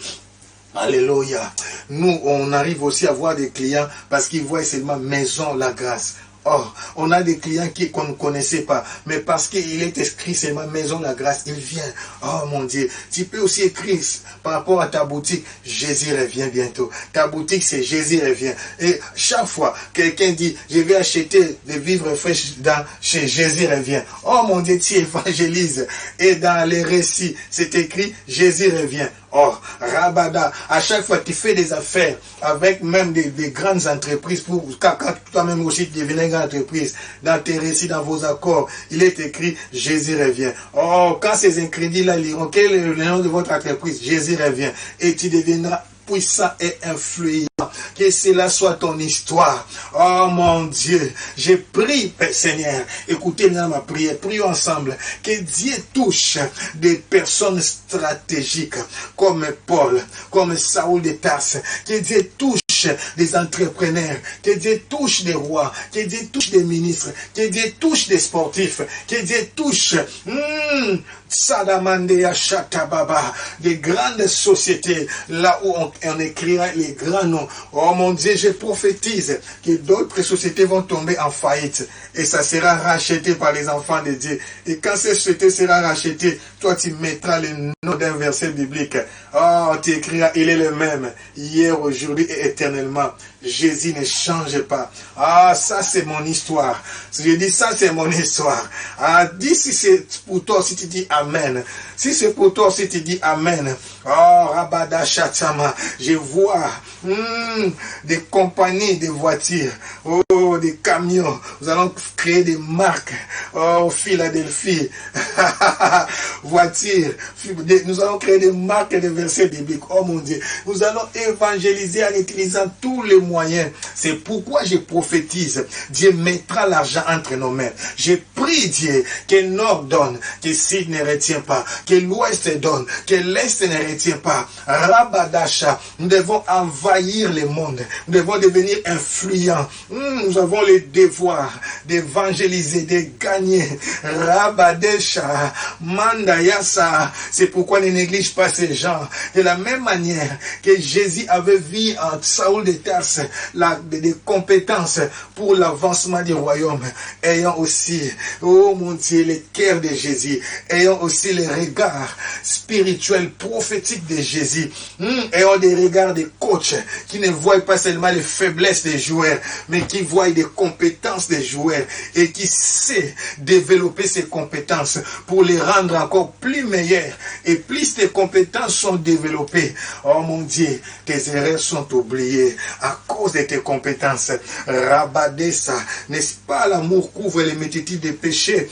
Alléluia. Nous, on arrive aussi à voir des clients parce qu'ils voient seulement Maison La Grâce. Oh, on a des clients qu'on ne connaissait pas, mais parce qu'il est écrit seulement Maison La Grâce, il vient. Oh mon Dieu, tu peux aussi écrire par rapport à ta boutique, Jésus revient bientôt. Ta boutique, c'est Jésus revient. Et chaque fois, quelqu'un dit, je vais acheter des vivres fraîches chez Jésus revient. Oh mon Dieu, tu évangélises. Et dans les récits, c'est écrit, Jésus revient. Oh, Rabada, à chaque fois tu fais des affaires avec même des grandes entreprises pour quand toi-même aussi tu deviens une grande entreprise, dans tes récits, dans vos accords, il est écrit Jésus revient. Oh, quand ces incrédules-là liront, quel est le nom de votre entreprise? Jésus revient. Et tu deviendras puissant et influent. Que cela soit ton histoire. Oh mon Dieu, je prie, Seigneur, écoutez bien ma prière, prions ensemble, que Dieu touche des personnes stratégiques comme Paul, comme Saoul de Tarse, que Dieu touche des entrepreneurs, que Dieu touche des rois, que Dieu touche des ministres, que Dieu touche des sportifs, que Dieu touche Sadamandea Shatababa, des grandes sociétés, là où on écrira les grands noms. Oh mon Dieu, je prophétise que d'autres sociétés vont tomber en faillite et ça sera racheté par les enfants de Dieu. Et quand cette société sera rachetée, toi tu mettras le nom d'un verset biblique. Oh, tu écriras, il est le même, hier, aujourd'hui et éternellement. Jésus ne change pas. Ah, ça c'est mon histoire. Je dis ça c'est mon histoire. Ah, dis si c'est pour toi, si tu dis Amen. Si c'est pour toi, si tu dis Amen. Oh, Rabada Shatama. Je vois des compagnies de voitures. Oh, des camions. Nous allons créer des marques. Oh, Philadelphie. Voiture. Nous allons créer des marques de versets bibliques. Oh mon Dieu. Nous allons évangéliser en utilisant tous les moyens. C'est pourquoi je prophétise. Dieu mettra l'argent entre nos mains. Je prie Dieu qu'il nous ordonne que s'il ne retient pas, que l'Ouest donne, que l'Est ne retient pas. Rabadasha, nous devons envahir le monde, nous devons devenir influents. Nous avons le devoir d'évangéliser, de gagner. Rabadesha, Mandayasa, c'est pourquoi ne néglige pas ces gens. De la même manière que Jésus avait vu en Saoul de Tarse des compétences pour l'avancement du royaume, ayant aussi, oh mon Dieu, le cœur de Jésus, ayant aussi les regards spirituels, prophétiques de Jésus, ayant des regards de coach qui ne voient pas seulement les faiblesses des joueurs, mais qui voient des compétences des joueurs et qui sait développer ces compétences pour les rendre encore plus meilleurs. Et plus tes compétences sont développées, oh mon Dieu, tes erreurs sont oubliées à cause de tes compétences. Rabadessa, n'est-ce pas, l'amour couvre les multitudes des péchés.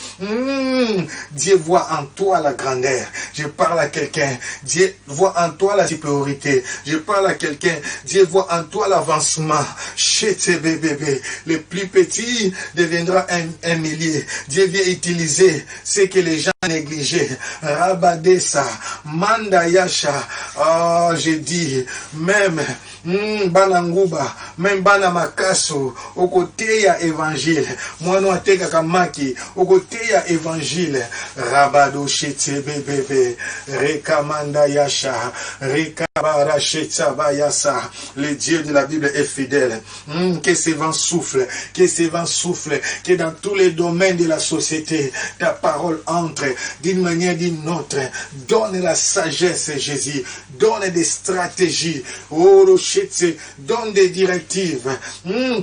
Dieu voit en toi la grandeur. Je parle à quelqu'un, Dieu voit en toi la supériorité. Je parle à quelqu'un, Dieu voit en toi l'avancement. Chez tes bébés, le plus petit deviendra un millier. Dieu vient utiliser ce que les gens négligeaient. Rabadessa, Mandayasha, oh, j'ai dit, même Bananguba, même Banamakaso, au côté ya évangile, moi non ateka kamaki, au côté ya évangile, Rabado Shete bébé, Rekamanda Yasha, Rekabara Shetabayasa, le Dieu de la Bible est fidèle. Que ces vents soufflent, que ces vents soufflent, que dans tous les domaines de la société, ta parole entre d'une manière ou d'une autre. Donne la sagesse, Jésus, donne des stratégies, oh, donne des directives.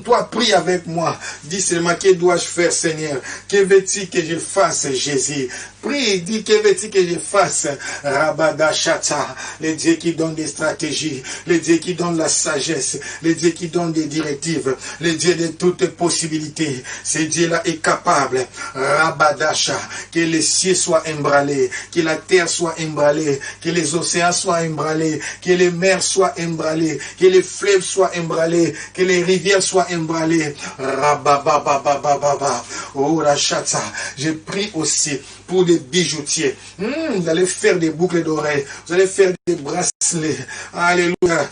Toi, prie avec moi. Dis seulement, que dois-je faire, Seigneur? Que veux-tu que je fasse, Jésus? Prie, dis, que veux-tu que je fasse? Rabadashata, le Dieu qui donne des stratégies, le Dieu qui donne la sagesse, le Dieu qui donne des directives, le Dieu de toutes possibilités. Ce Dieu-là est capable. Rabadasha, que les cieux soient emballés, que la terre soit emballée, que les océans soient emballés, que les mers soient emballées, que les fleuves soient emballés, que les rivières soient emballées. Rababababababa. Oh, Rachata, je prie aussi pour des bijoutiers. Vous allez faire des boucles d'oreilles, vous allez faire des bracelets. Alléluia.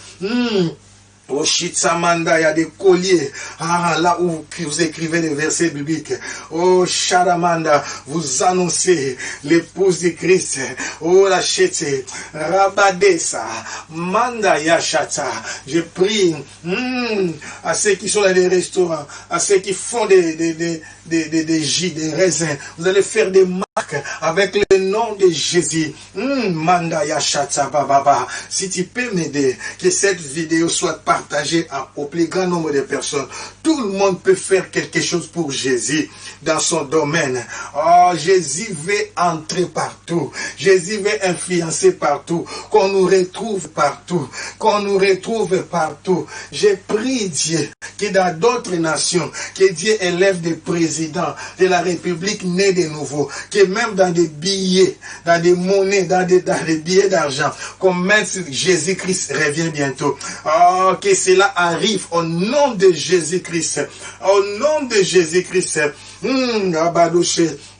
Au Shitsamanda, il y a des colliers. Là où vous écrivez des versets bibliques. Oh Shadamanda, vous annoncez l'épouse de Christ. Oh la Chete, Rabadesa, Manda Yashata. Je prie à ceux qui sont dans les restaurants, à ceux qui font des jus, des raisins. Vous allez faire des marques avec le nom de Jésus. Manda Yashata Baba. Si tu peux m'aider, que cette vidéo soit partagée au plus grand nombre de personnes. Tout le monde peut faire quelque chose pour Jésus dans son domaine. Oh, Jésus veut entrer partout. Jésus veut influencer partout. Qu'on nous retrouve partout. Qu'on nous retrouve partout. J'ai prié Dieu que dans d'autres nations, que Dieu élève des présidents de la République née de nouveau. Que même dans des billets, dans des monnaies, dans des billets d'argent, comme même Jésus-Christ revient bientôt. Oh, que cela arrive au nom de Jésus-Christ. Au nom de Jésus-Christ.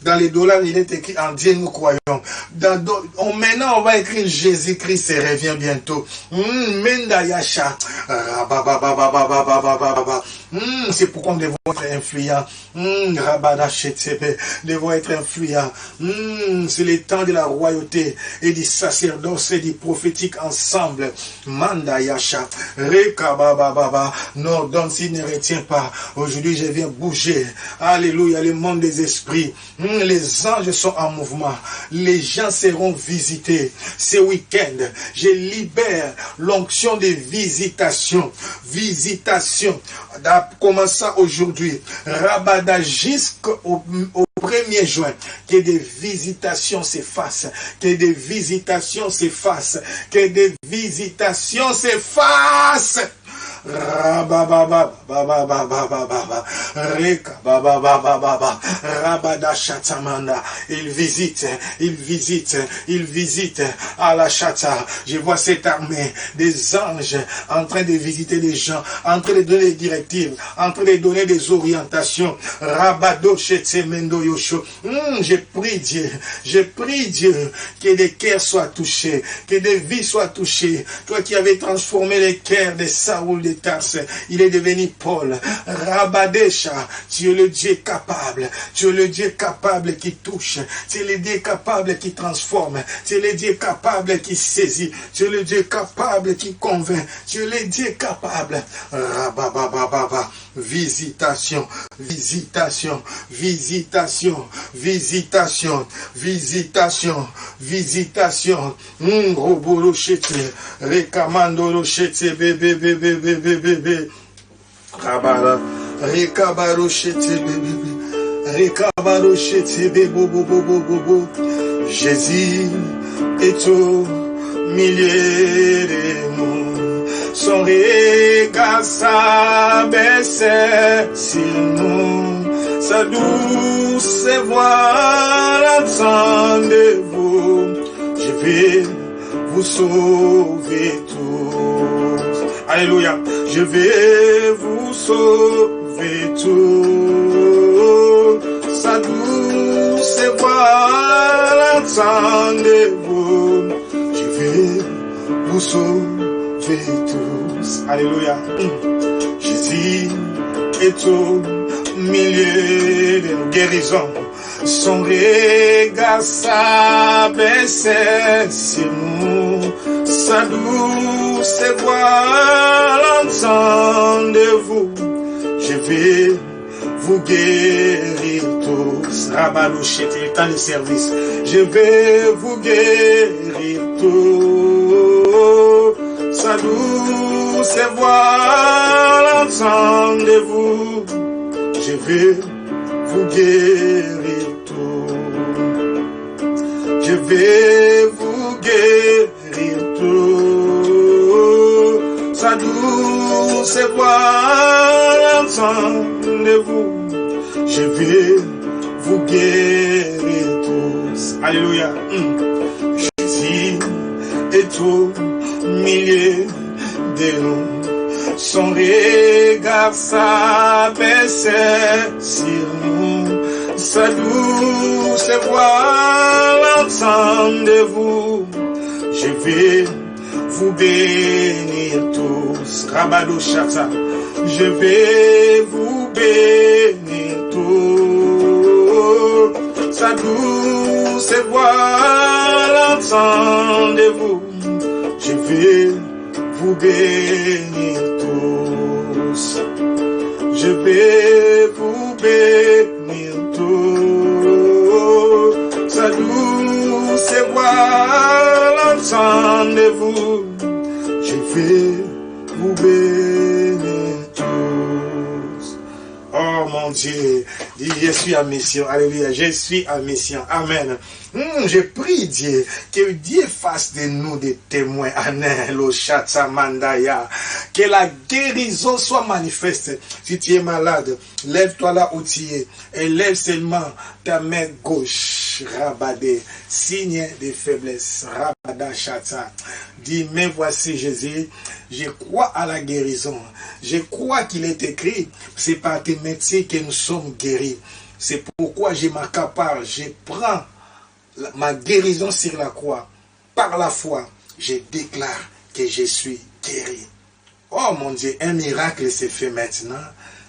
Dans les dollars, il est écrit en Dieu nous croyons. Maintenant, on va écrire Jésus-Christ revient bientôt. Mendayasha. C'est pourquoi nous devons être influents. Nous devons être influents. C'est le temps de la royauté et du sacerdoce et du prophétique ensemble. Mandayasha. Rekabababa. Non, donc s'il ne retient pas, aujourd'hui je viens bouger. Alléluia, le monde des esprits. Les anges sont en mouvement. Les gens seront visités. Ce week-end, je libère l'onction de visitation. Visitation. Commençant aujourd'hui. Rabada jusqu'au 1er juin. Que des visitations s'effacent. Que des visitations s'effacent. Que des visitations s'effacent. Rabababa, babababa, Reka, babababa, Rabada Chatamanda. Il visite à la Chata. Je vois cette armée des anges en train de visiter les gens, en train de donner des directives, en train de donner des orientations. Rabado Chetemendo Yosho. Je prie Dieu que des cœurs soient touchés, que des vies soient touchées. Toi qui avais transformé les cœurs de Saoul de Tarse, il est devenu Paul. Rabadesha, tu es le Dieu capable. Tu es le Dieu capable qui touche. Tu es le Dieu capable qui transforme. Tu es le Dieu capable qui saisit. Tu es le Dieu capable qui convainc. Tu es le Dieu capable. Rababababa. Visitation, visitation, visitation, visitation, visitation, visitation. Robolo chete, rekamando chete, bébé, bébé, bébé, bébé. Rabara, rekabaro chete, bébé, rekabaro chete, bébé, bobo, bobo, bobo. Jésus est au milieu de nous. Son regard s'abaissait sur nous, sa douce voix entendez-vous. Je vais vous sauver tous. Alléluia. Je vais vous sauver tous. Sa douce voix entendez-vous. Je vais vous sauver tous. Alléluia. Jésus est au milieu de nos guérisons. Son regard s'abaissait sur nous. Sa douce voix l'entendez-vous. Je vais vous guérir tous. Rabalouchette, il est temps de service. Je vais vous guérir tous. Sa douce voix l'entendez-vous. Je vais vous guérir tous. Je vais vous guérir tous. Sa douce voix l'entendez-vous. Je vais vous guérir tous. Alléluia. Jésus est au milieu de nous. Son regard s'abaissait sur nous. Sa douce voix l'entendez-vous. Je vais vous bénir tous. Rabado Chata. Je vais vous bénir tous. Sa douce voix l'entendez-vous. Je vais vous bénir tous. Je vais vous bénir tous. Sa douce voix l'entendez-vous. Je vais vous bénir tous. Oh mon Dieu, dis je suis en mission. Alléluia, je suis en mission. Amen. Je prie Dieu, que Dieu fasse de nous des témoins. Que la guérison soit manifeste. Si tu es malade, lève-toi là où tu es et lève seulement ta main gauche. Rabadé, signe de faiblesse. Rabada Chata. Dis, mais voici Jésus, je crois à la guérison. Je crois qu'il est écrit, c'est par tes métiers que nous sommes guéris. C'est pourquoi je m'accapare, je prends ma guérison sur la croix. Par la foi, je déclare que je suis guéri. Oh mon Dieu, un miracle s'est fait maintenant.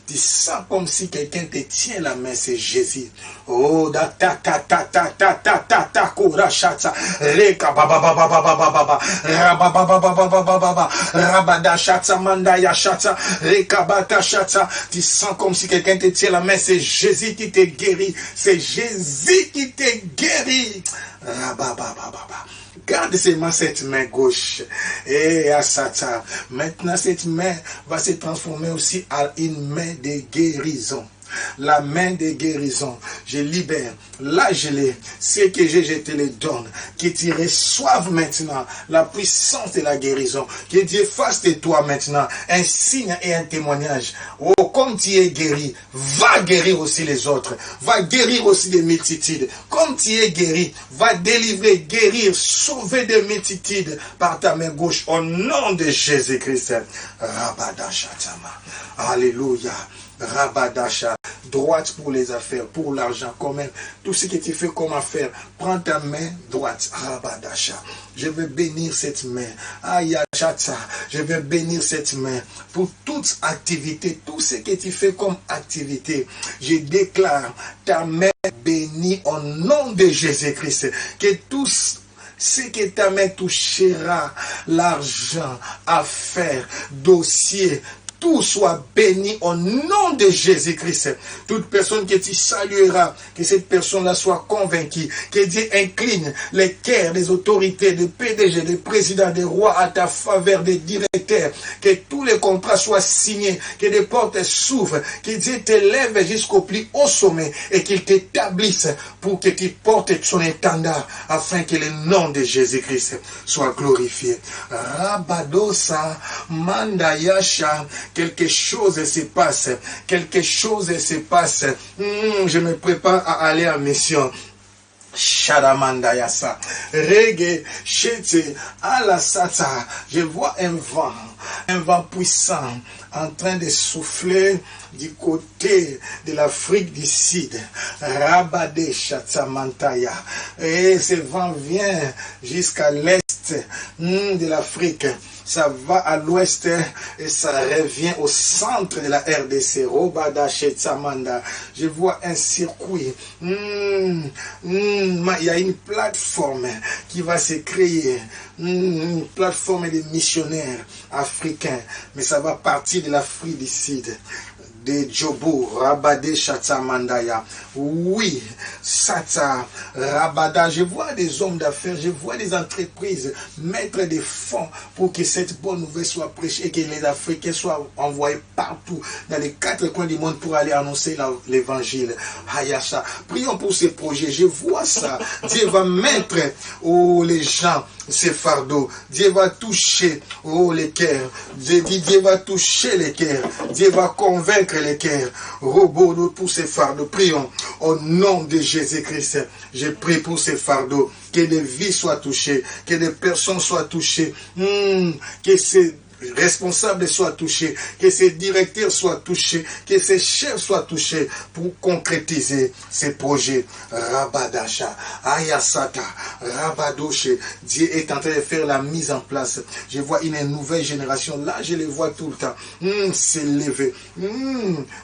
Tu sens comme si quelqu'un te tient la main, c'est Jésus. Oh, da ta ta ta ta ta ta ta ta kura chata. Reka ba ba ba ba ba ba ba ba ba. Raba ba ba ba ba ba ba ba ba. Rabada chata mandaya chata. Reka bata chata. Tu sens comme si quelqu'un te tient la main, c'est Jésus qui te guérit. C'est Jésus qui te guérit. Raba ba ba ba ba. Garde seulement cette main gauche. Et à Satan. Maintenant, cette main va se transformer aussi en une main de guérison. La main de guérison, je libère. Là, je l'ai. Ce que j'ai, je te le donne. Que tu reçoives maintenant la puissance de la guérison. Que Dieu fasse de toi maintenant un signe et un témoignage. Oh, comme tu es guéri, va guérir aussi les autres. Va guérir aussi des multitudes. Comme tu es guéri, va délivrer, guérir, sauver des multitudes par ta main gauche au nom de Jésus-Christ. Rabadashatama. Alléluia. Rabadasha. Droite pour les affaires, pour l'argent, commun. Tout ce que tu fais comme affaire, prends ta main droite. Rabadasha. Je veux bénir cette main. Ayachata. Je veux bénir cette main pour toute activité, tout ce que tu fais comme activité. Je déclare ta main bénie au nom de Jésus-Christ. Que tous ce que ta main touchera, l'argent, affaires, dossiers, tout soit béni au nom de Jésus-Christ. Toute personne que tu salueras, que cette personne-là soit convaincue, que Dieu incline les cœurs des autorités, des PDG, des présidents, des rois à ta faveur, des directeurs, que tous les contrats soient signés, que des portes s'ouvrent, que Dieu t'élève jusqu'au plus haut sommet et qu'il t'établisse pour que tu portes son étendard afin que le nom de Jésus-Christ soit glorifié. Rabadosa, Mandayasha, quelque chose se passe, quelque chose se passe. Je me prépare à aller en mission. Shadamandayasa, Reggae, Shete, Alasata. Je vois un vent puissant en train de souffler du côté de l'Afrique du Sud. Rabade Shatamantaya. Et ce vent vient jusqu'à l'est de l'Afrique. Ça va à l'ouest et ça revient au centre de la RDC. Robada Shetsamanda. Je vois un circuit. Il y a une plateforme qui va se créer. Une plateforme de missionnaires africains. Mais ça va partir de l'Afrique du Sud. De Djobo, Rabade Shatamandaya. Oui, Sata, Rabada. Je vois des hommes d'affaires, je vois des entreprises mettre des fonds pour que cette bonne nouvelle soit prêchée et que les Africains soient envoyés partout dans les 4 coins du monde pour aller annoncer l'évangile. Hayasha. Prions pour ces projets. Je vois ça. Dieu va mettre les gens ces fardeaux. Dieu va toucher les cœurs. Dieu va toucher les cœurs. Dieu va convaincre les cœurs. Robot pour ces fardeaux. Prions au nom de Jésus-Christ. Je prie pour ces fardeaux. Que des vies soient touchées. Que des personnes soient touchées. Que ces responsables soient touchés, que ces directeurs soient touchés, que ces chefs soient touchés pour concrétiser ces projets. Rabadasha, Ayasata, Rabadoshe. Dieu est en train de faire la mise en place. Je vois une nouvelle génération. Là, je les vois tout le temps. S'élever.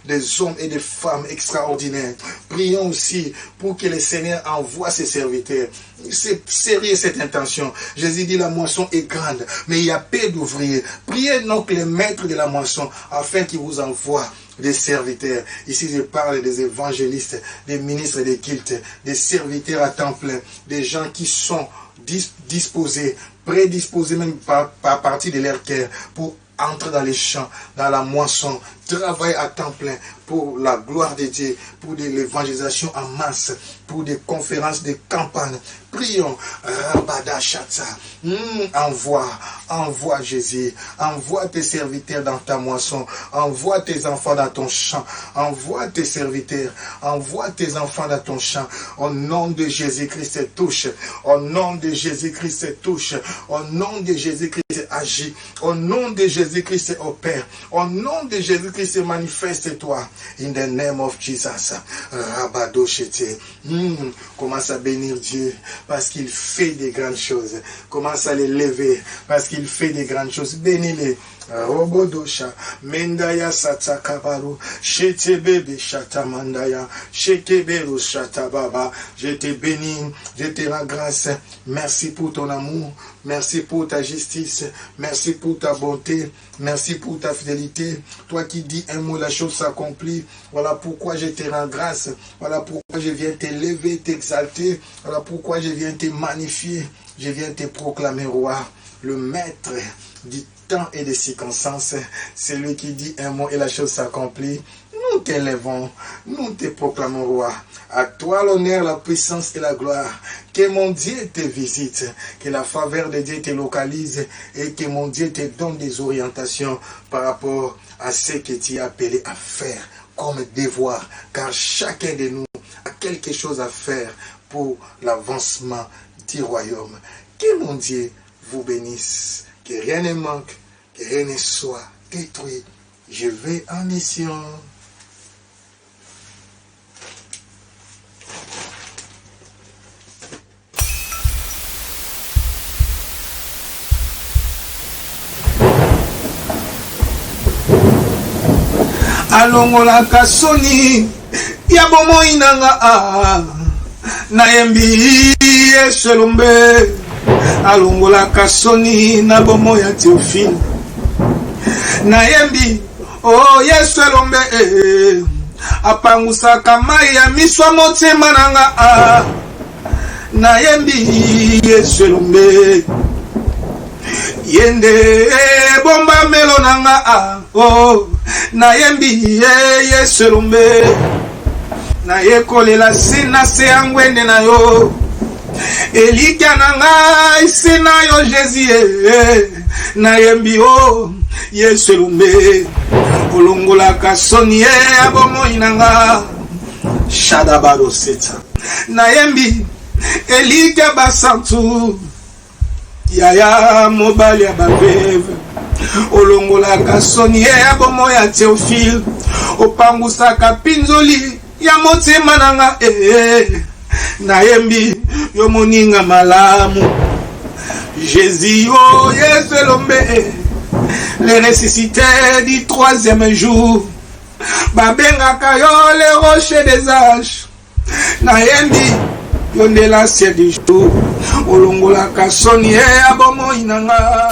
Des hommes et des femmes extraordinaires. Prions aussi pour que le Seigneur envoie ses serviteurs. C'est sérieux cette intention. Jésus dit la moisson est grande, mais il y a peu d'ouvriers. Priez donc les maîtres de la moisson afin qu'ils vous envoient des serviteurs. Ici, je parle des évangélistes, des ministres des cultes, des serviteurs à temps plein, des gens qui sont disposés, prédisposés même par partie de leur cœur pour entrer dans les champs, dans la moisson, travailler à temps plein pour la gloire de Dieu, pour de l'évangélisation en masse, pour des conférences, des campagnes. Prions. Rabada Shatsa. Envoie Jésus. Envoie tes serviteurs dans ta moisson. Envoie tes enfants dans ton champ. Envoie tes serviteurs. Envoie tes enfants dans ton champ. Au nom de Jésus-Christ, touche. Au nom de Jésus-Christ, touche. Au nom de Jésus-Christ, agis. Au nom de Jésus-Christ, opère. Au nom de Jésus-Christ, manifeste-toi. In the name of Jesus. Rabado Shete. Commence à bénir Dieu parce qu'il fait des grandes choses. Commence à l'élever parce qu'il fait des grandes choses. Bénis-les. Robodosha, Mendaya Satakabaru, Shetebebe Shatamandaya, Shekeberu Shatababa. Je te bénis, je te rends grâce. Merci pour ton amour, merci pour ta justice, merci pour ta bonté, merci pour ta fidélité. Toi qui dis un mot, la chose s'accomplit. Voilà pourquoi je te rends grâce. Voilà pourquoi je viens t'élever, t'exalter. Voilà pourquoi je viens te magnifier. Je viens te proclamer roi, le maître du temps et des circonstances. C'est lui qui dit un mot et la chose s'accomplit. Nous nous t'élèvons, nous te proclamons roi. À toi l'honneur, la puissance et la gloire. Que mon Dieu te visite, que la faveur de Dieu te localise et que mon Dieu te donne des orientations par rapport à ce que tu es appelé à faire comme devoir. Car chacun de nous a quelque chose à faire pour l'avancement du royaume. Que mon Dieu vous bénisse, que rien ne manque, que rien ne soit détruit. Je vais en mission. Alongola kasoni ya bomoi nanga nayembi eselombe alongola kasoni na bomoi ya Théophile nayembi oh yeselombe apangusaka mai ya miswa motema nanga nayembi eselombe yende bomba melo nanga oh nayembi yeselombe nayekolela sina se angwende na yo elikia nanga sina yo Jésus nayembi o yeselombe olongolaka soni abomoi nanga shadabaro seta nayembi elikia basantu yaya mobali ya baveve olongolaka soni ya bomo ya Théophile opangusaka pinzoli ya motema nanga nayembi yo moninga malamu Jésus oh yeselombe le ressuscité du troisième jour babengaka yo le rocher des âges nayembi yo nde l'ancien du jour olongolaka soni ya bomoi nanga